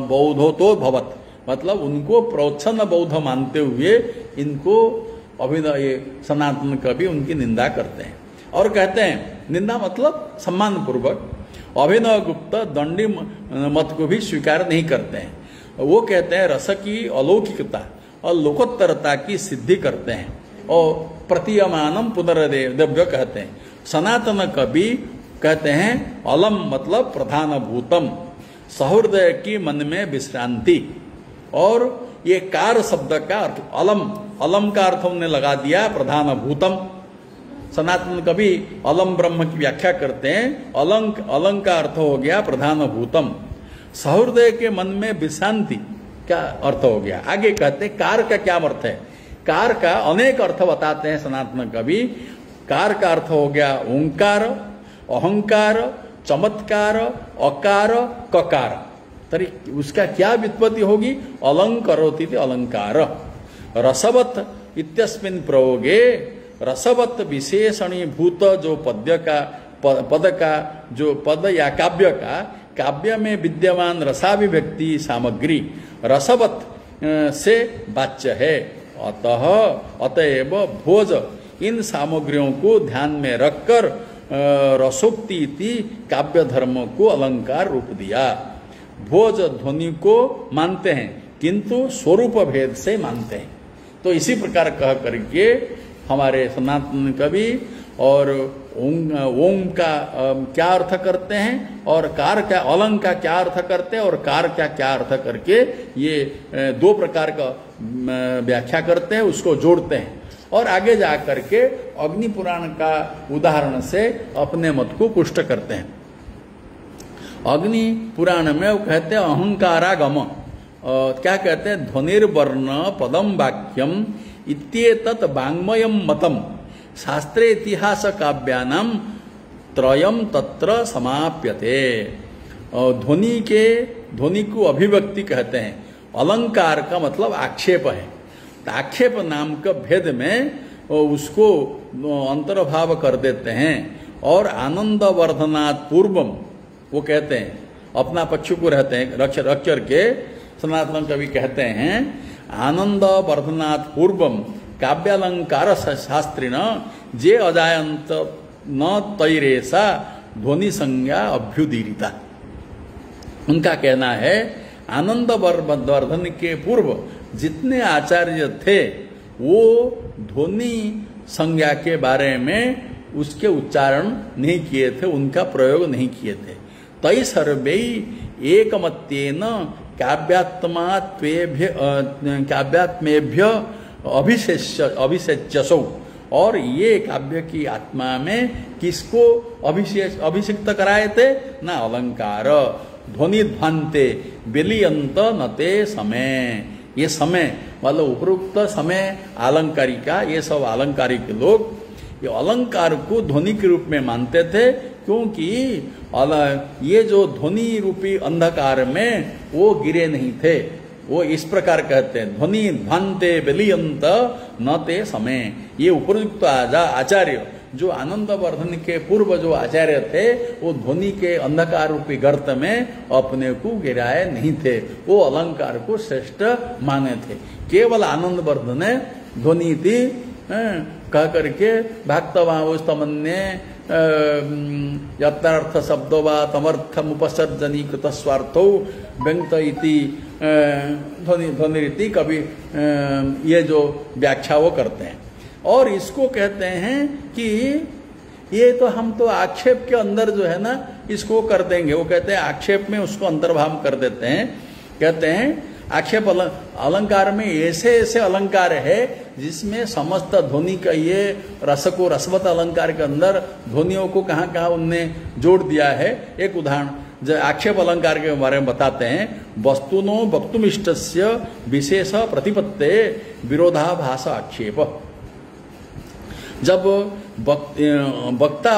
बौद्धो तो भवत, मतलब उनको प्रच्छन्न बौद्ध मानते हुए इनको अभिनव सनातन कवि उनकी निंदा करते हैं और कहते हैं, निंदा मतलब सम्मान पूर्वक, अभिनव गुप्त दंडी मत को भी स्वीकार नहीं करते हैं। वो कहते हैं रस की अलौकिकता और लोकोत्तरता की सिद्धि करते हैं और प्रतीयमानम पुनर्देव्य कहते हैं। सनातन कवि कहते हैं अलम मतलब प्रधान भूतम, सहृदय की मन में विश्रांति। और ये कार शब्द का अर्थ अलम का अर्थ हमने लगा दिया प्रधान भूतम। सनातन कवि अलम ब्रह्म की व्याख्या करते हैं, अलंक का अर्थ हो गया प्रधान भूतम। सहृदय के मन में विश्रांति क्या अर्थ हो गया? आगे कहते हैं कार का क्या अर्थ है? कार का अनेक अर्थ बताते हैं सनातन कवि। कार का अर्थ हो गया ओंकार, अहंकार, चमत्कार, अकार, ककार। तरी उसका क्या व्युत्पत्ति होगी? अलंकरोति अलंकार। रसवत इत्यस्मिन् प्रयोगे रसवत विशेषणीभूत जो पद का जो पद या काव्य में विद्यमान रसाभिव्यक्ति सामग्री रसवत से वाच्य है। अतएव भोज इन सामग्रियों को ध्यान में रखकर रसोक्ति काव्य धर्म को अलंकार रूप दिया। भोज ध्वनि को मानते हैं किंतु स्वरूप भेद से मानते हैं। तो इसी प्रकार कह करके हमारे सनातन कवि और ओम का क्या अर्थ करते हैं और कार का अलंक का क्या अर्थ करते हैं और कार का क्या अर्थ करके ये 2 प्रकार का व्याख्या करते हैं, उसको जोड़ते हैं और आगे जा करके अग्नि पुराण का उदाहरण से अपने मत को पुष्ट करते हैं। अग्नि पुराण में वो कहते हैं अहंकारागम, क्या कहते हैं? ध्वनिर्वर्ण पदम वाक्यम इत्येतत् वाङ्मयम मतम शास्त्रे इतिहास काव्यानाम त्रयम तत्र समाप्यते। ध्वनि को अभिव्यक्ति कहते हैं। अलंकार का मतलब आक्षेप है। आक्षेप नाम का भेद में उसको अंतर्भाव कर देते हैं। और आनंद वर्धनात् पूर्वम वो कहते हैं, अपना पक्ष को रहते हैं रख के सनातन कवि कहते हैं, आनंद वर्धनात् पूर्वम काव्यालंकार शास्त्रिण जे अजायंत न तैरेसा ध्वनि संज्ञा अभ्युदीरिता। उनका कहना है आनंद वर्धन के पूर्व जितने आचार्य थे वो ध्वनि संज्ञा के बारे में उसके उच्चारण नहीं किए थे, उनका प्रयोग नहीं किए थे। तै सर्वै एकमत्येन काव्यात्मेभ्य अभिषेच्यसौ। और ये काव्य की आत्मा में किसको अभिषिक्त कराए थे? ना अलंकार। ध्वनि ध्वान्ते बेलियंत नते समय। ये समय मतलब उपरोक्त समय अलंकारिका, ये सब अलंकारिक लोग ये अलंकार को ध्वनि के रूप में मानते थे, क्योंकि ये जो ध्वनि रूपी अंधकार में वो गिरे नहीं थे। वो इस प्रकार कहते हैं, ध्वनि ध्वान्ते बेलियंत न ते समय। ये उपयुक्त आचार्य जो आनंद वर्धन के पूर्व जो आचार्य थे वो ध्वनि के अंधकार रूपी गर्त में अपने को गिराए नहीं थे, वो अलंकार को श्रेष्ठ माने थे। केवल आनंद वर्धन ध्वनि थी कह करके भक्तवास्तमन्ये यत्रार्थ शब्दो वा तमर्थम उपसर्जनी कृत स्वार्थो व्यंक्त इति ध्वनि रीति कभी ये जो व्याख्या वो करते हैं। और इसको कहते हैं कि ये तो हम तो आक्षेप के अंदर जो है ना इसको कर देंगे। वो कहते हैं आक्षेप में उसको अंतर्भाव कर देते हैं। कहते हैं आक्षेप अलंकार में ऐसे ऐसे अलंकार है जिसमें समस्त ध्वनि का ये रस को रसवत अलंकार के अंदर ध्वनियों को कहाँ कहाँ उनने जोड़ दिया है। एक उदाहरण जो आक्षेप अलंकार के बारे में बताते हैं, वस्तुनो वक्तुमिष्टस्य विशेष प्रतिपत्ते विरोधाभास आक्षेप। जब वक्ता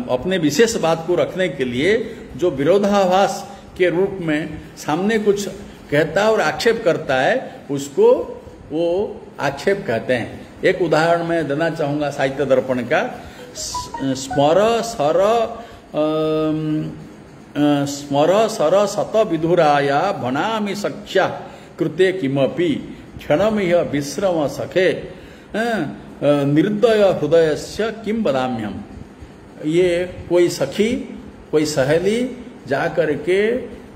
अपने विशेष बात को रखने के लिए जो विरोधाभास के रूप में सामने कुछ कहता है और आक्षेप करता है, उसको वो आक्षेप कहते हैं। एक उदाहरण मैं देना चाहूंगा साहित्य दर्पण का। स्मर सर शत विधुराया भनामि सख्या कृते किमपि क्षणमिह विश्रम सखे निर्दय हृदयस्य किम वदाम्यहम्। ये कोई सखी कोई सहेली जाकर के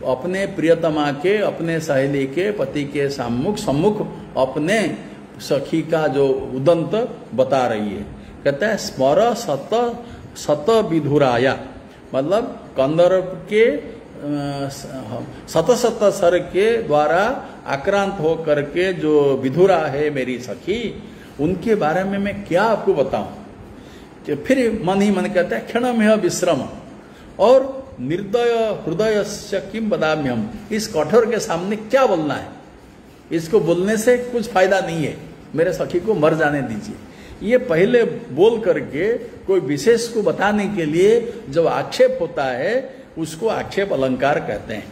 अपने प्रियतमा के अपने सहेली के पति के सम्मुख अपने सखी का जो उदंत बता रही है। कहता है स्मर शत विधुराया, मतलब कंदर्प के शत सर के द्वारा आक्रांत हो करके जो विधुरा है मेरी सखी, उनके बारे में मैं क्या आपको बताऊं। फिर मन ही मन कहता है क्षण में विश्रम और निर्दय हृदय से किम बदाम्यहम्। इस कठोर के सामने क्या बोलना है, इसको बोलने से कुछ फायदा नहीं है, मेरे सखी को मर जाने दीजिए। ये पहले बोल करके कोई विशेष को बताने के लिए जब आक्षेप होता है उसको आक्षेप अलंकार कहते हैं।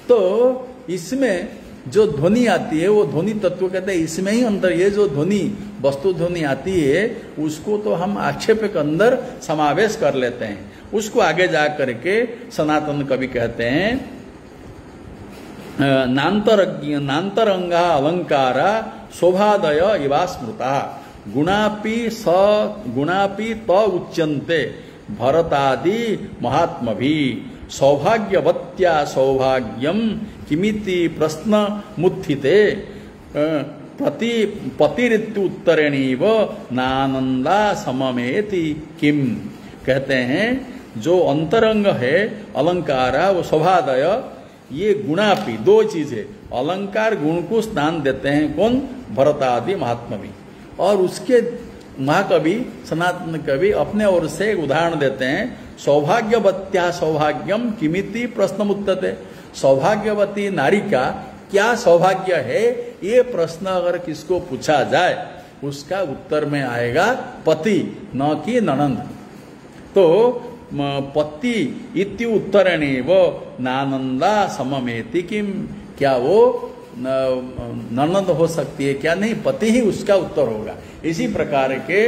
तो इसमें जो ध्वनि आती है वो ध्वनि तत्व कहते हैं, इसमें ही अंतर। ये जो ध्वनि वस्तु ध्वनि आती है उसको तो हम आक्षेप के अंदर समावेश कर लेते हैं। उसको आगे जा करके सनातन कवि कहते हैं नान्तरंगा अलंकारा शोभादय इवा स्मृता गुणापि त उच्यन्ते भरतादि महात्मभि सौभाग्यवत्या सौभाग्यम किमिति प्रश्न मुत्थिते पतिरित्यु उत्तरेणीव नानंदा सममेति किम। कहते हैं जो अंतरंग है अलंकारा वो शोभादय, ये गुणापि दो चीज है। अलंकार गुण को स्थान देते हैं कौन? भरतादि महात्मभि। और उसके महाकवि सनातन कवि अपने ओर से एक उदाहरण देते हैं, सौभाग्यवत्या सौभाग्यम किमिति प्रश्न उत्तते। सौभाग्यवती नारी का क्या सौभाग्य है, ये प्रश्न अगर किसको पूछा जाए उसका उत्तर में आएगा पति, न कि ननंद। तो पति इति उत्तरणे वो नानंदा सममेति किम, क्या वो ननद हो सकती है क्या? नहीं, पति ही उसका उत्तर होगा। इसी प्रकार के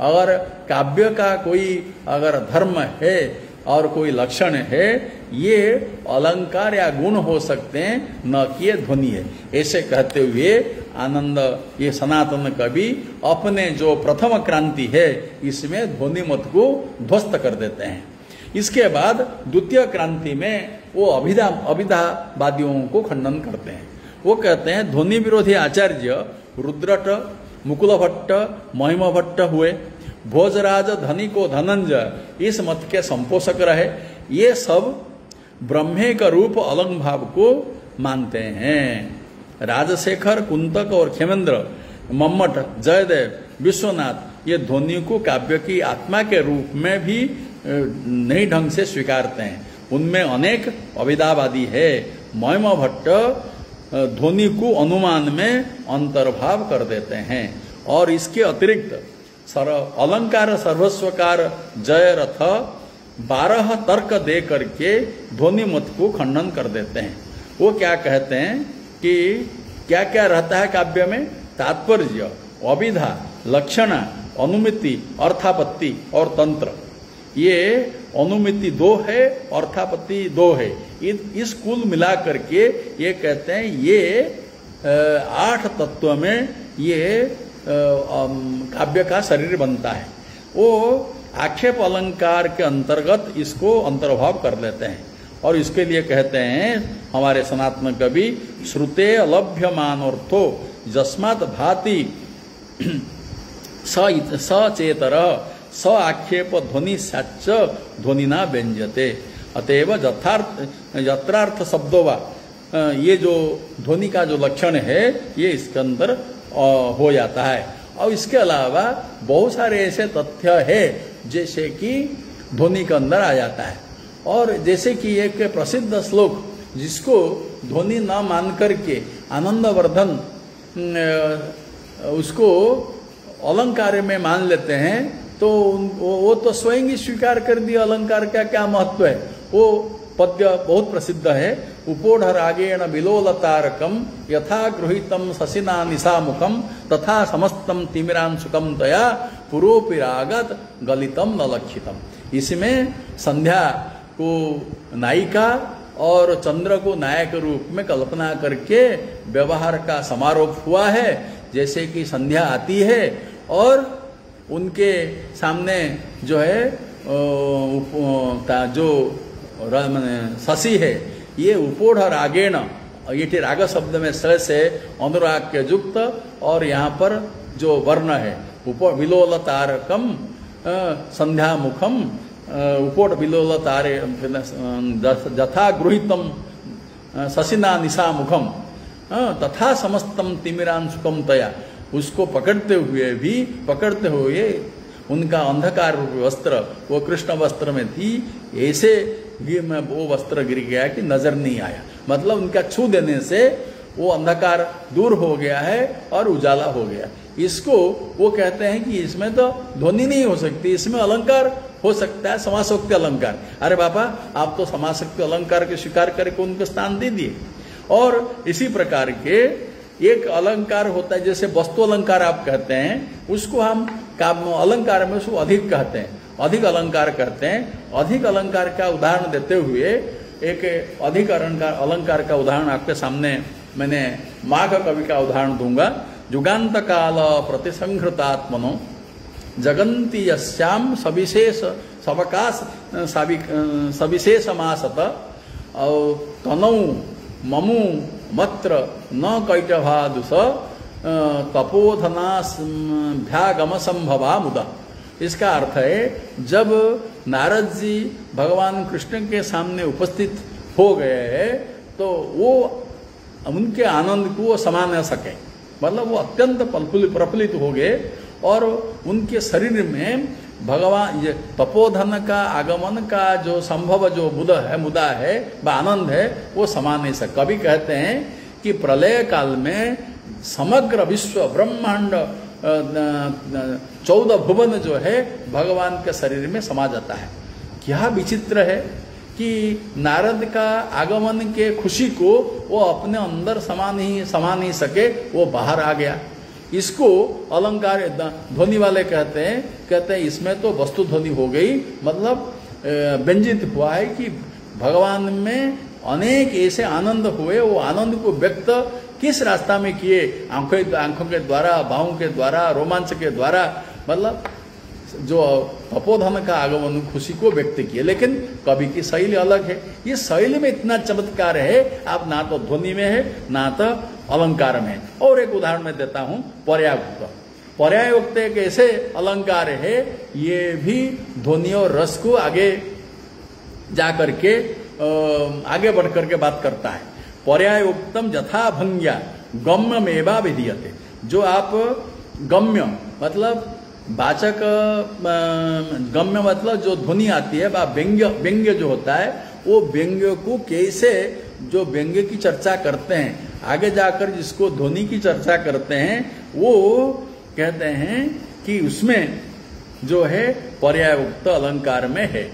अगर काव्य का कोई अगर धर्म है और कोई लक्षण है, ये अलंकार या गुण हो सकते हैं, न कि ये ध्वनि है। ऐसे कहते हुए आनंद ये सनातन कवि अपने जो प्रथम क्रांति है इसमें ध्वनि मत को ध्वस्त कर देते हैं। इसके बाद द्वितीय क्रांति में वो अभिधावादियों को खंडन करते हैं। वो कहते हैं ध्वनि विरोधी आचार्य रुद्रट, मुकुल भट्ट, महिम भट्ट हुए। भोजराज धनी को धनंजय इस मत के संपोषक रहे। ये सब ब्रह्मेक रूप अलंग भाव को मानते हैं। राजशेखर, कुंतक और खेमेंद्र, मम्मट, जयदेव, विश्वनाथ ये ध्वनि को काव्य की आत्मा के रूप में भी नई ढंग से स्वीकारते हैं। उनमें अनेक अभिधावादी है। महिम भट्ट ध्वनि को अनुमान में अंतर्भाव कर देते हैं। और इसके अतिरिक्त अलंकार सर्वस्वकार जय रथ 12 तर्क दे करके ध्वनि मत को खंडन कर देते हैं। वो क्या कहते हैं कि क्या क्या रहता है काव्य में? तात्पर्य, अभिधा, लक्षणा, अनुमिति, अर्थापत्ति और तंत्र। ये अनुमिति 2 है, अर्थापत्ति 2 है। इस कुल मिला करके ये कहते हैं ये 8 तत्व में ये काव्य का शरीर बनता है। वो आक्षेप अलंकार के अंतर्गत इसको अंतर्भाव कर लेते हैं। और इसके लिए कहते हैं हमारे सनातन कवि, श्रुते अलभ्यमान अर्थो यस्मात् भाति सचेतर स आक्षेप ध्वनि साच ध्वनिना व्यंजते। अतएव यथार्थ शब्दों वा ये जो ध्वनि का जो लक्षण है ये इसके अंदर हो जाता है। और इसके अलावा बहुत सारे ऐसे तथ्य है जैसे कि ध्वनि के अंदर आ जाता है। और जैसे कि एक प्रसिद्ध श्लोक जिसको ध्वनि न मान करके आनंदवर्धन उसको अलंकार में मान लेते हैं, तो वो तो स्वयं ही स्वीकार कर दिया अलंकार का क्या महत्व है। वो पद्य बहुत प्रसिद्ध है। उपोढ़ रागेण विलोलतारकम यथा गृहीतम शशिना निशामुखम तथा समस्तम तिमिरांशुकम तया पुरोपिरागत गलितम न लक्षितम। इसमें संध्या को नायिका और चंद्र को नायक रूप में कल्पना करके व्यवहार का समारोह हुआ है। जैसे कि संध्या आती है और उनके सामने जो है जो शशि है ये उपोढ़ रागेण, ये राग शब्द में स से अनुराग के युक्त और यहाँ पर जो वर्ण है विलोल तारकम संध्या मुखम उपोढ़ विलोल तारे यथा गृहीतम शशिना निशा मुखम तथा समस्तम तिमिरांशुकम तया। उसको पकड़ते हुए उनका अंधकार रूपी वस्त्र वो कृष्ण वस्त्र में थी, ऐसे में वो वस्त्र गिर गया कि नजर नहीं आया। मतलब उनका छू देने से वो अंधकार दूर हो गया है और उजाला हो गया। इसको वो कहते हैं कि इसमें तो ध्वनि नहीं हो सकती, इसमें अलंकार हो सकता है, समासोक्ति अलंकार। अरे बाबा आप तो समासोक्ति अलंकार के स्वीकार करके उनको स्थान दे दिए। और इसी प्रकार के एक अलंकार होता है जैसे वस्तु अलंकार आप कहते हैं, उसको हम अलंकार में उसको अधिक कहते हैं, अधिक अलंकार कहते हैं। अधिक अलंकार का उदाहरण देते हुए एक अधिक अलंकार का उदाहरण आपके सामने मैंने माघ कवि का उदाहरण दूंगा। जुगांत काल प्रतिसंहृतात्मनो जगंती यस्याम सविशेष सवकाश सविशेष मासत तनौ ममु मत्र न कैटभादुष तपोधनाभ्यागम संभवा मुदा। इसका अर्थ है जब नारद जी भगवान कृष्ण के सामने उपस्थित हो गए तो वो उनके आनंद को वो समा न सके, मतलब वो अत्यंत प्रफुल्लित हो गए और उनके शरीर में भगवान ये तपोधन का आगमन का जो संभव जो मुदा है व आनंद है वो समा नहीं सके। कभी कहते हैं कि प्रलय काल में समग्र विश्व ब्रह्मांड 14 भुवन जो है भगवान के शरीर में समा जाता है। क्या विचित्र है कि नारद का आगमन के खुशी को वो अपने अंदर समा नहीं सके, वो बाहर आ गया। इसको अलंकार ध्वनि वाले कहते हैं इसमें तो वस्तु ध्वनि हो गई, मतलब व्यंजित हुआ है कि भगवान में अनेक ऐसे आनंद हुए, वो आनंद को व्यक्त किस रास्ता में किए, आंखों के द्वारा, बाहों के द्वारा, रोमांच के द्वारा, मतलब जो तपोधन का आगमन खुशी को व्यक्त किए। लेकिन कवि की शैली अलग है। ये शैली में इतना चमत्कार है, आप ना तो ध्वनि में है ना तो अलंकार में है। और एक उदाहरण मैं देता हूं, पर्यायोक्त। पर्यायोक्त एक ऐसे अलंकार है, ये भी ध्वनि और रस को आगे जाकर के आगे बढ़ करके बात करता है। पर्यायोक्तम यथा भंग्या गम्यमेवा विधीयते। जो आप गम्य मतलब वाचक, गम्य मतलब जो ध्वनि आती है, व्यंग्य जो होता है, वो व्यंग्य को कैसे, जो व्यंग्य की चर्चा करते हैं, आगे जाकर जिसको ध्वनि की चर्चा करते हैं, वो कहते हैं कि उसमें जो है पर्यायोक्त अलंकार में है।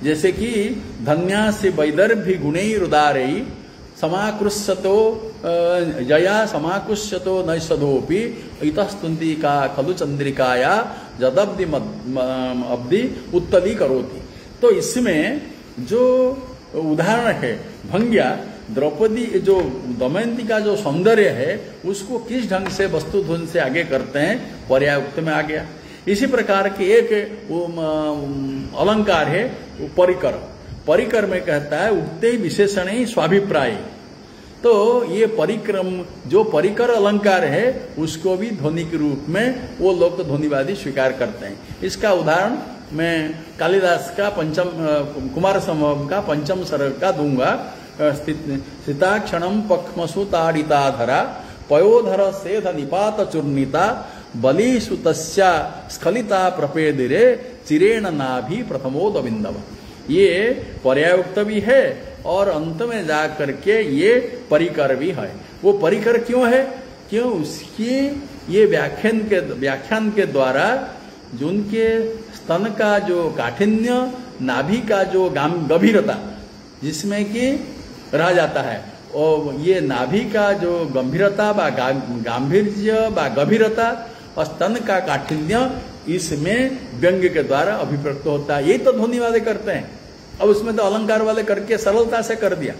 जैसे कि धन्यासि वैदर्भी गुणैरुदारैः समाकृष्यतो जया समाकृष्यतो नैषधोपि इतस्तुन्दिका खलु चंद्रिकाया जदब्दि अब्दि उत्तली करोति। तो इसमें जो उदाहरण है भंग्या, द्रौपदी जो दमयंती का जो सौंदर्य है उसको किस ढंग से वस्तु ध्वनि से आगे करते हैं, पर्यायोक्त में आ गया। इसी प्रकार के एक अलंकार है परिकर। परिकर में कहता है उक्ते विशेषण ही स्वाभिप्राय। तो ये परिक्रम जो परिकर अलंकार है उसको भी ध्वनि के रूप में वो लोग ध्वनिवादी स्वीकार करते हैं। इसका उदाहरण मैं कालिदास का कुमार संभव का पंचम सर्ग का दूंगा। स्थिताक्षणम पक्ष्मसु ताड़िताधरा पयोधर सेध निपात चूर्णिता बलिषु तस्या स्खलिता प्रपेदिरे चिरेण नाभि प्रथमोद बिंदव। ये पर्यायोक्त भी है और अंत में जा करके ये परिकर भी है। वो परिकर क्यों है? क्यों उसकी ये व्याख्यान के द्वारा जो उनके स्तन का जो काठिन्य, नाभि का जो गंभीरता जिसमें कि रह जाता है, और ये नाभि का जो गंभीरता व गांभीर्य व गंभीरता और स्तन का काठिन्य, इसमें व्यंग्य के द्वारा अभिव्यक्त होता है। यही तो ध्वनि वाले करते हैं। अब उसमें तो अलंकार वाले करके सरलता से कर दिया।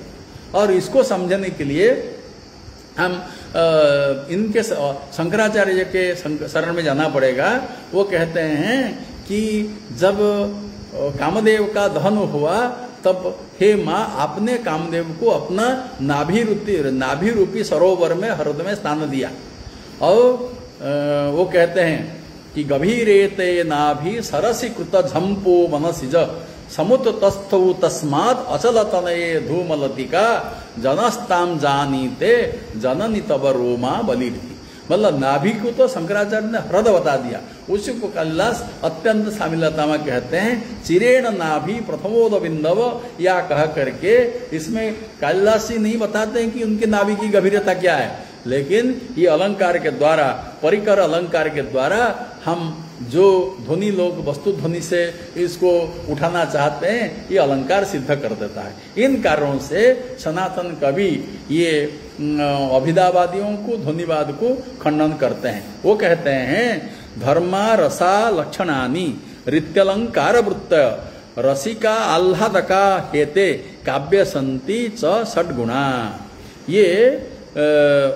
और इसको समझने के लिए हम इनके शंकराचार्य के शरण में जाना पड़ेगा। वो कहते हैं कि जब कामदेव का दहन हुआ तब हे माँ आपने कामदेव को अपना नाभि रूपी सरोवर में हृदय में स्थान दिया। और वो कहते हैं कि गभीरेते नाभि सरसी कृत झंपो मनसिज समुत तस्थौ तस्मात् अचल तनये धूमलतिका जनस्ताम जानीते जननी तब रोमा बलिर्ति। मतलब नाभि को तो शंकराचार्य ने हृदय बता दिया, उसी को कालिदास अत्यंत सामिलता में कहते हैं चिरेण नाभि प्रथमोद बिंदव। या कह करके इसमें कालिदास ही नहीं बताते हैं कि उनके नाभि की गंभीरता क्या है, लेकिन ये अलंकार के द्वारा, परिकर अलंकार के द्वारा हम जो ध्वनि लोग वस्तु ध्वनि से इसको उठाना चाहते हैं, ये अलंकार सिद्ध कर देता है। इन कारणों से सनातन कवि ये अभिधावादियों को, ध्वनिवाद को खंडन करते हैं। वो कहते हैं धर्मा रसा लक्षणानि रित्यलंकार वृत्त रसिका आह्लादका हेते काव्य संति च षड्गुणा। ये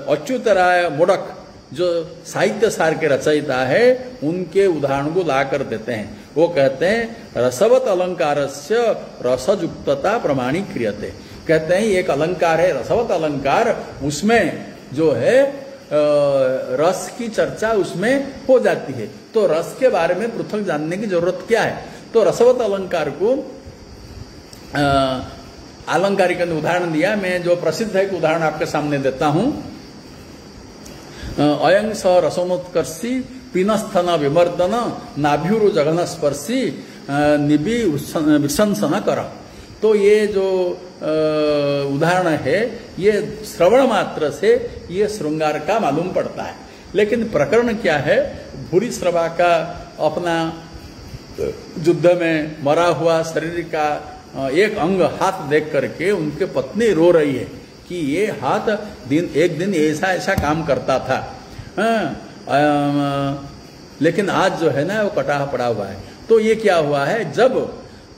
अच्युतराय मोडक जो साहित्य सार के रचयिता है उनके उदाहरण को ला कर देते हैं। वो कहते हैं रसवत अलंकारस्य रसयुक्तता प्रमाणिक क्रियते। कहते हैं एक अलंकार है रसवत अलंकार, उसमें जो है रस की चर्चा उसमें हो जाती है। तो रस के बारे में पृथक जानने की जरूरत क्या है? तो रसवत अलंकार को अलंकारिक ने उदाहरण दिया। मैं जो प्रसिद्ध है उदाहरण आपके सामने देता हूं। अयं स रसोनोत्कर्षी पीनस्थन विमर्दन नाभ्युरु जघन स्पर्शी निबि विशंसन कर। तो ये जो उदाहरण है ये श्रवण मात्र से ये श्रृंगार का मालूम पड़ता है, लेकिन प्रकरण क्या है? भूरिश्रवा का अपना युद्ध में मरा हुआ शरीर का एक अंग हाथ देख करके उनके पत्नी रो रही है कि ये हाथ एक दिन ऐसा ऐसा काम करता था, लेकिन आज जो है ना वो कटा पड़ा हुआ है। तो ये क्या हुआ है, जब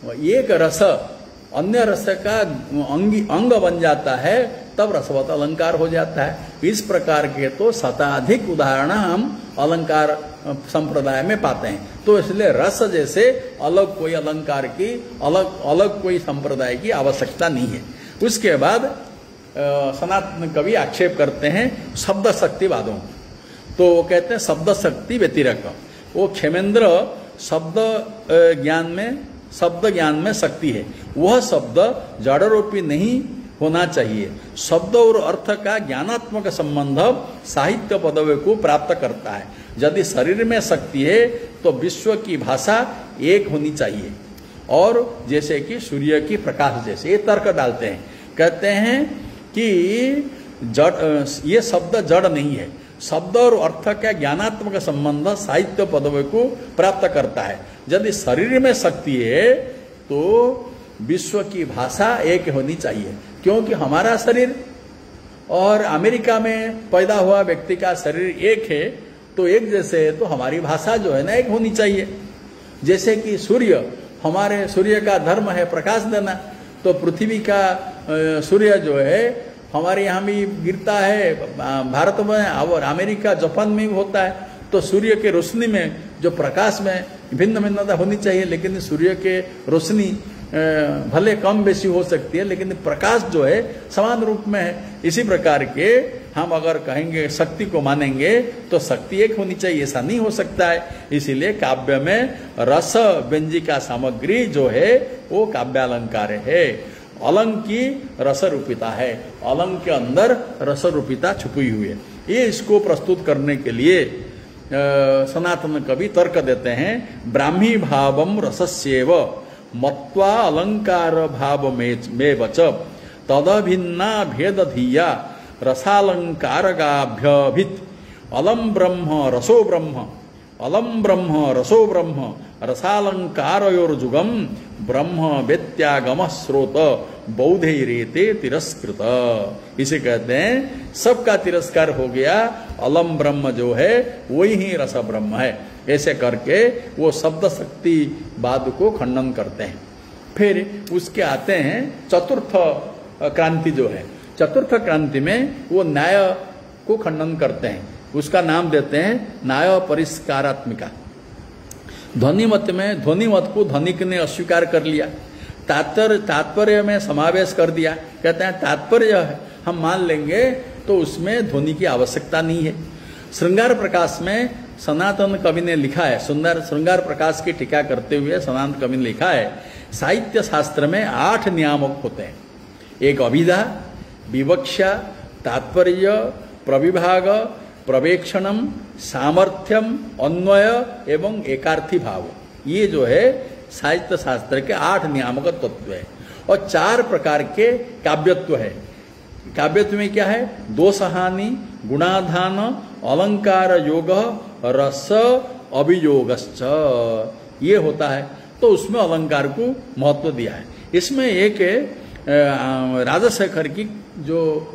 एक रस अन्य रस का अंग बन जाता है तब रसवत अलंकार हो जाता है। इस प्रकार के तो शताधिक उदाहरण हम अलंकार संप्रदाय में पाते हैं। तो इसलिए रस जैसे अलग कोई अलंकार की अलग कोई संप्रदाय की आवश्यकता नहीं है। उसके बाद सनातन कवि आक्षेप करते हैं शब्द शक्तिवादों। तो वो कहते हैं शब्द शक्ति व्यतिरक। वो क्षेमेंद्र शब्द ज्ञान में शक्ति है, वह शब्द जड़रूपी नहीं होना चाहिए। शब्द और अर्थ का ज्ञानात्मक संबंध साहित्य पदवी को प्राप्त करता है। यदि शरीर में शक्ति है तो विश्व की भाषा एक होनी चाहिए, और जैसे कि सूर्य की प्रकाश जैसे। ये तर्क डालते हैं, कहते हैं कि ये शब्द जड़ नहीं है। शब्द और अर्थ का ज्ञानात्मक संबंध साहित्य पदवी को प्राप्त करता है। यदि शरीर में शक्ति है तो विश्व की भाषा एक होनी चाहिए, क्योंकि हमारा शरीर और अमेरिका में पैदा हुआ व्यक्ति का शरीर एक है, तो एक जैसे है, तो हमारी भाषा जो है ना एक होनी चाहिए। जैसे कि सूर्य का धर्म है प्रकाश देना, तो पृथ्वी का सूर्य जो है हमारे यहाँ भी गिरता है, भारत में और अमेरिका जापान में भी होता है। तो सूर्य के रोशनी में जो प्रकाश में भिन्न भिन्नता होनी चाहिए, लेकिन सूर्य के रोशनी भले कम बेसी हो सकती है, लेकिन प्रकाश जो है समान रूप में है। इसी प्रकार के हम अगर कहेंगे शक्ति को मानेंगे तो शक्ति एक होनी चाहिए, ऐसा नहीं हो सकता है। इसीलिए काव्य में रस व्यंजिका सामग्री जो है वो काव्यालंकार है। अलंग की रसरूपिता है, अलंग के अंदर रसरूपिता छुपी हुई है। ये इसको प्रस्तुत करने के लिए सनातन कवि तर्क देते हैं, ब्राह्मी भावम रसस्येव मत्वा अलंकार भाव में वच तदभिन्ना भेद धीया रसालंकारगाभ्यभित अलम ब्रह्म रसो ब्रह्म अलम ब्रह्म रसो ब्रह्म रसालंकारयोर्जुगम ब्रह्म व्यत्यागम स्रोत बौद्धे रेते तिरस्कृत। इसे कहते हैं सबका तिरस्कार हो गया, अलम ब्रह्म जो है वही ही रस ब्रह्म है। ऐसे करके वो शब्द शक्ति वाद को खंडन करते हैं। फिर उसके आते हैं चतुर्थ क्रांति जो है, चतुर्थ क्रांति में वो न्याय को खंडन करते हैं। उसका नाम देते हैं न्याय परिष्कारात्मिका। ध्वनिमत में ध्वनिमत को ध्वनिक ने अस्वीकार कर लिया, तात्पर्य में समावेश कर दिया। कहते हैं तात्पर्य हम मान लेंगे तो उसमें ध्वनि की आवश्यकता नहीं है। श्रृंगार प्रकाश में सनातन कवि ने लिखा है, श्रृंगार प्रकाश की टीका करते हुए सनातन कवि ने लिखा है, साहित्य शास्त्र में 8 नियामक होते हैं। एक अभिधा, विवक्षा, तात्पर्य, प्रविभाग, प्रवेक्षणम, सामर्थ्यम, अन्वय एवं एकार्थी भाव। ये जो है साहित्य शास्त्र के 8 नियामक तत्व है। और 4 प्रकार के काव्यत्व है। काव्यत्व में क्या है, दोषहानि, गुणाधान, अलंकार योग, रस अभियोगश्च, ये होता है। तो उसमें अलंकार को महत्व दिया है। इसमें एक राजशेखर की जो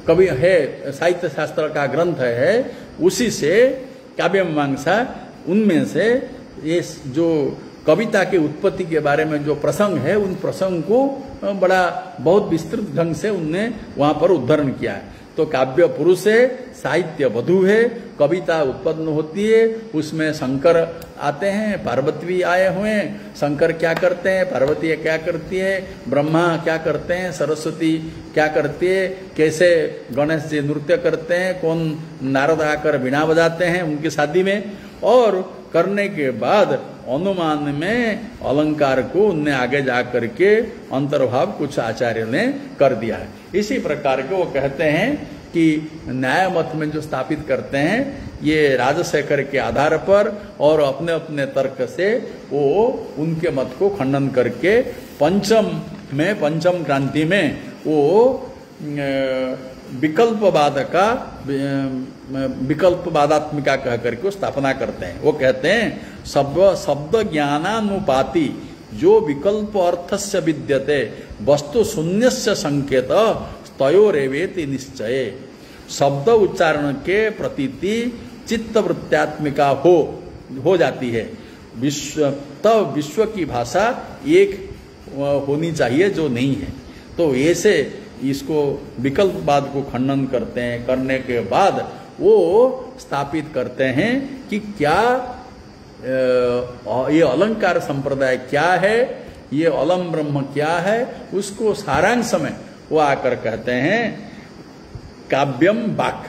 कवि है, साहित्य शास्त्र का ग्रंथ है, उसी से काव्य मीमांसा, उनमें से ये जो कविता की उत्पत्ति के बारे में जो प्रसंग है, उन प्रसंग को बहुत विस्तृत ढंग से उनने वहां पर उद्धरण किया है। तो काव्य पुरुष है, साहित्य वधु है, कविता उत्पन्न होती है, उसमें शंकर आते हैं, पार्वती भी आए हुए हैं। शंकर क्या करते हैं, पार्वती क्या करती है, ब्रह्मा क्या करते हैं, सरस्वती क्या करती है, कैसे गणेश जी नृत्य करते हैं, कौन नारद आकर वीणा बजाते हैं उनकी शादी में। और करने के बाद अनुमान में अलंकार को उनने आगे जा करके अंतर्भाव कुछ आचार्य ने कर दिया है। इसी प्रकार के वो कहते हैं कि न्याय मत में जो स्थापित करते हैं, ये राजशेखर के आधार पर और अपने अपने तर्क से वो उनके मत को खंडन करके पंचम क्रांति में वो विकल्पवाद का विकल्पवादात्मिका कह करके स्थापना करते हैं। वो कहते हैं शब्द ज्ञानानुपाति जो विकल्प अर्थस्य विद्यते वस्तु शून्यस्य संकेत तयोरेवेति निश्चय। शब्द उच्चारण के प्रतीति चित्त वृत्त्यात्मिका हो जाती है। तब विश्व की भाषा एक होनी चाहिए जो नहीं है। तो ऐसे इसको विकल्पवाद को खंडन करते हैं। करने के बाद वो स्थापित करते हैं कि क्या ये अलंकार संप्रदाय क्या है, ये अलम ब्रह्म क्या है, उसको सारांश में वो आकर कहते हैं काव्यम वाक।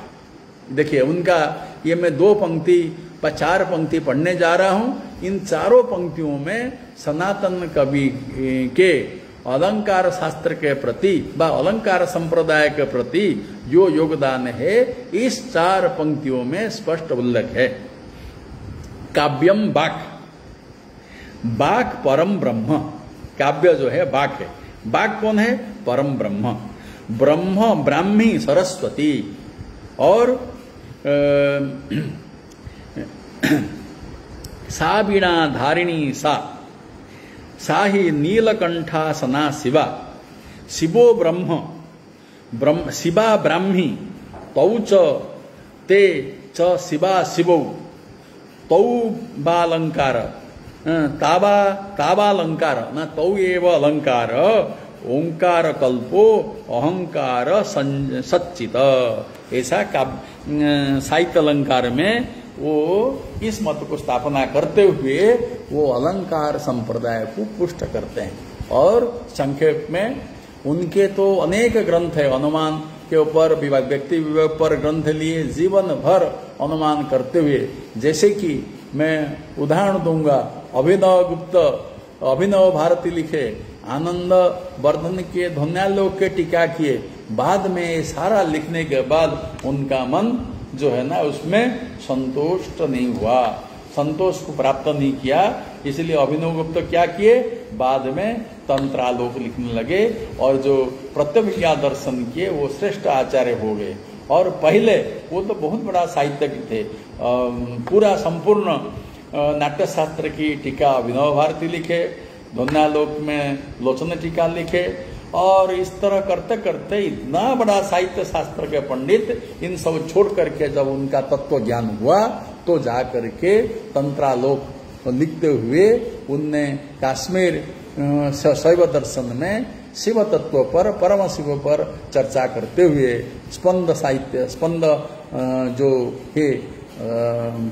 देखिए उनका ये मैं 2 पंक्ति 4 पंक्ति पढ़ने जा रहा हूं। इन चारों पंक्तियों में सनातन कवि के अलंकार शास्त्र के प्रति व अलंकार संप्रदाय के प्रति जो योगदान है इस 4 पंक्तियों में स्पष्ट उल्लेख है। काव्यम वाक, वाक परम ब्रह्म। काव्य जो है वाक है। वाक कौन है? परम ब्रह्म। ब्रह्म ब्राह्मी सरस्वती और सा वीणा धारिणी सा ही नीलकंठासना शिवा। शिवो ब्रह्म शिवा ब्राह्मी तौ च ते च शिवा शिवौ तौ बालंकार ताबालंकार न तौ एव अलंकार ओंकार कल्पो अहंकार सच्चित। ऐसा साहित्य अलंकार में वो इस मत को स्थापना करते हुए वो अलंकार संप्रदाय को पुष्ट करते हैं। और संक्षेप में उनके तो अनेक ग्रंथ है। अनुमान के ऊपर व्यक्ति विवेक पर ग्रंथ लिए जीवन भर अनुमान करते हुए, जैसे कि मैं उदाहरण दूंगा, अभिनव भारती लिखे, आनंद वर्धन के ध्वन्यालोक के टीका किए। बाद में सारा लिखने के बाद उनका मन जो है ना उसमें संतुष्ट नहीं हुआ, संतोष को प्राप्त नहीं किया। इसलिए अभिनवगुप्त क्या किए, बाद में तंत्रालोक लिखने लगे और जो प्रत्यभिज्ञा दर्शन किए वो श्रेष्ठ आचार्य हो गए। और पहले वो तो बहुत बड़ा साहित्यज्ञ थे। पूरा संपूर्ण नाट्य शास्त्र की टीका अभिनव भारती लिखे, ध्वन्यालोक में लोचन टीका लिखे। और इस तरह करते करते इतना बड़ा साहित्य शास्त्र के पंडित इन सब छोड़ करके जब उनका तत्व ज्ञान हुआ तो जा करके तंत्रालोक लिखते हुए उनने काश्मीर शैव दर्शन में शिव तत्व पर, परम शिव पर चर्चा करते हुए स्पंद साहित्य, स्पंद जो के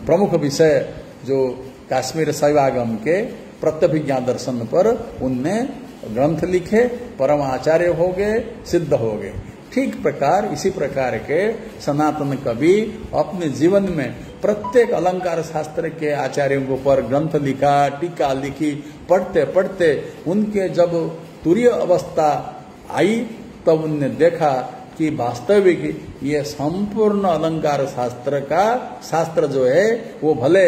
प्रमुख विषय जो काश्मीर शैवागम के प्रत्यभिज्ञा दर्शन पर उनने ग्रंथ लिखे, परम आचार्य हो गए, सिद्ध हो गए। ठीक प्रकार इसी प्रकार के सनातन कवि अपने जीवन में प्रत्येक अलंकार शास्त्र के आचार्यों के ऊपर ग्रंथ लिखा, टीका लिखी। पढ़ते पढ़ते उनके जब तुरीय अवस्था आई तब उनने देखा कि वास्तविक ये संपूर्ण अलंकार शास्त्र जो है वो भले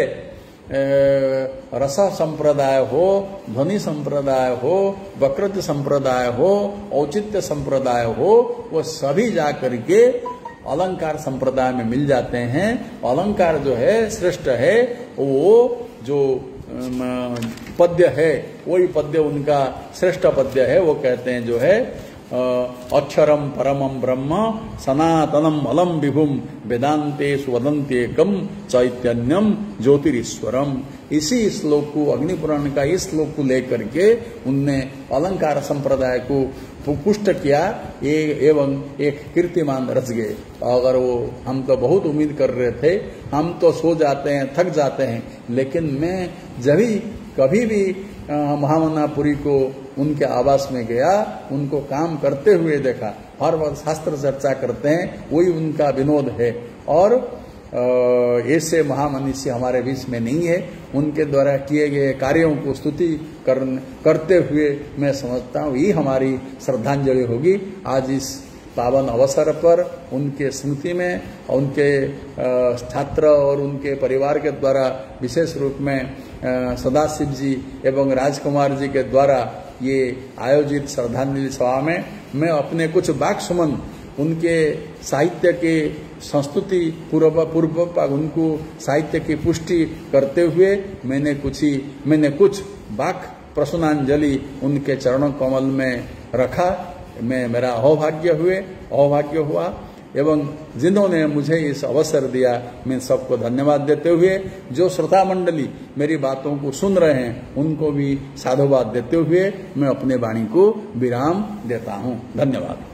रस संप्रदाय हो, ध्वनि संप्रदाय हो, वक्रत्व संप्रदाय हो, औचित्य संप्रदाय हो, वो सभी जाकर के अलंकार संप्रदाय में मिल जाते हैं। अलंकार जो है श्रेष्ठ है, वो जो पद्य है वही पद्य उनका श्रेष्ठ पद्य है। वो कहते हैं जो है अक्षरम परमम ब्रह्म सनातनम अलम विभुम वेदांते सुवदंत्येकम चैतन्यम ज्योतिरीश्वरम। इसी श्लोक को, अग्निपुराण का इस श्लोक को लेकर के उनने अलंकार संप्रदाय को पुष्ट किया एवं एक कीर्तिमान रच गए। अगर वो हम तो बहुत उम्मीद कर रहे थे, हम तो सो जाते हैं, थक जाते हैं, लेकिन मैं जब कभी भी महामनापुरी को उनके आवास में गया, उनको काम करते हुए देखा, हर वक्त शास्त्र चर्चा करते हैं, वही उनका विनोद है। और ऐसे महामनीषी हमारे बीच में नहीं है। उनके द्वारा किए गए कार्यों को स्तुति करते हुए मैं समझता हूँ ये हमारी श्रद्धांजलि होगी। आज इस पावन अवसर पर उनके स्मृति में उनके छात्र और उनके परिवार के द्वारा विशेष रूप में सदाशिव जी एवं राजकुमार जी के द्वारा ये आयोजित श्रद्धांजलि सभा में मैं अपने कुछ वाक सुमन उनके साहित्य के संस्तुति पूर्वक उनको साहित्य की पुष्टि करते हुए मैंने कुछ वाक् प्रसूनांजलि उनके चरणों कमल में रखा। मेरा अहोभाग्य हुआ एवं जिन्होंने मुझे इस अवसर दिया, मैं सबको धन्यवाद देते हुए, जो श्रोता मंडली मेरी बातों को सुन रहे हैं उनको भी साधुवाद देते हुए मैं अपने वाणी को विराम देता हूं। धन्यवाद।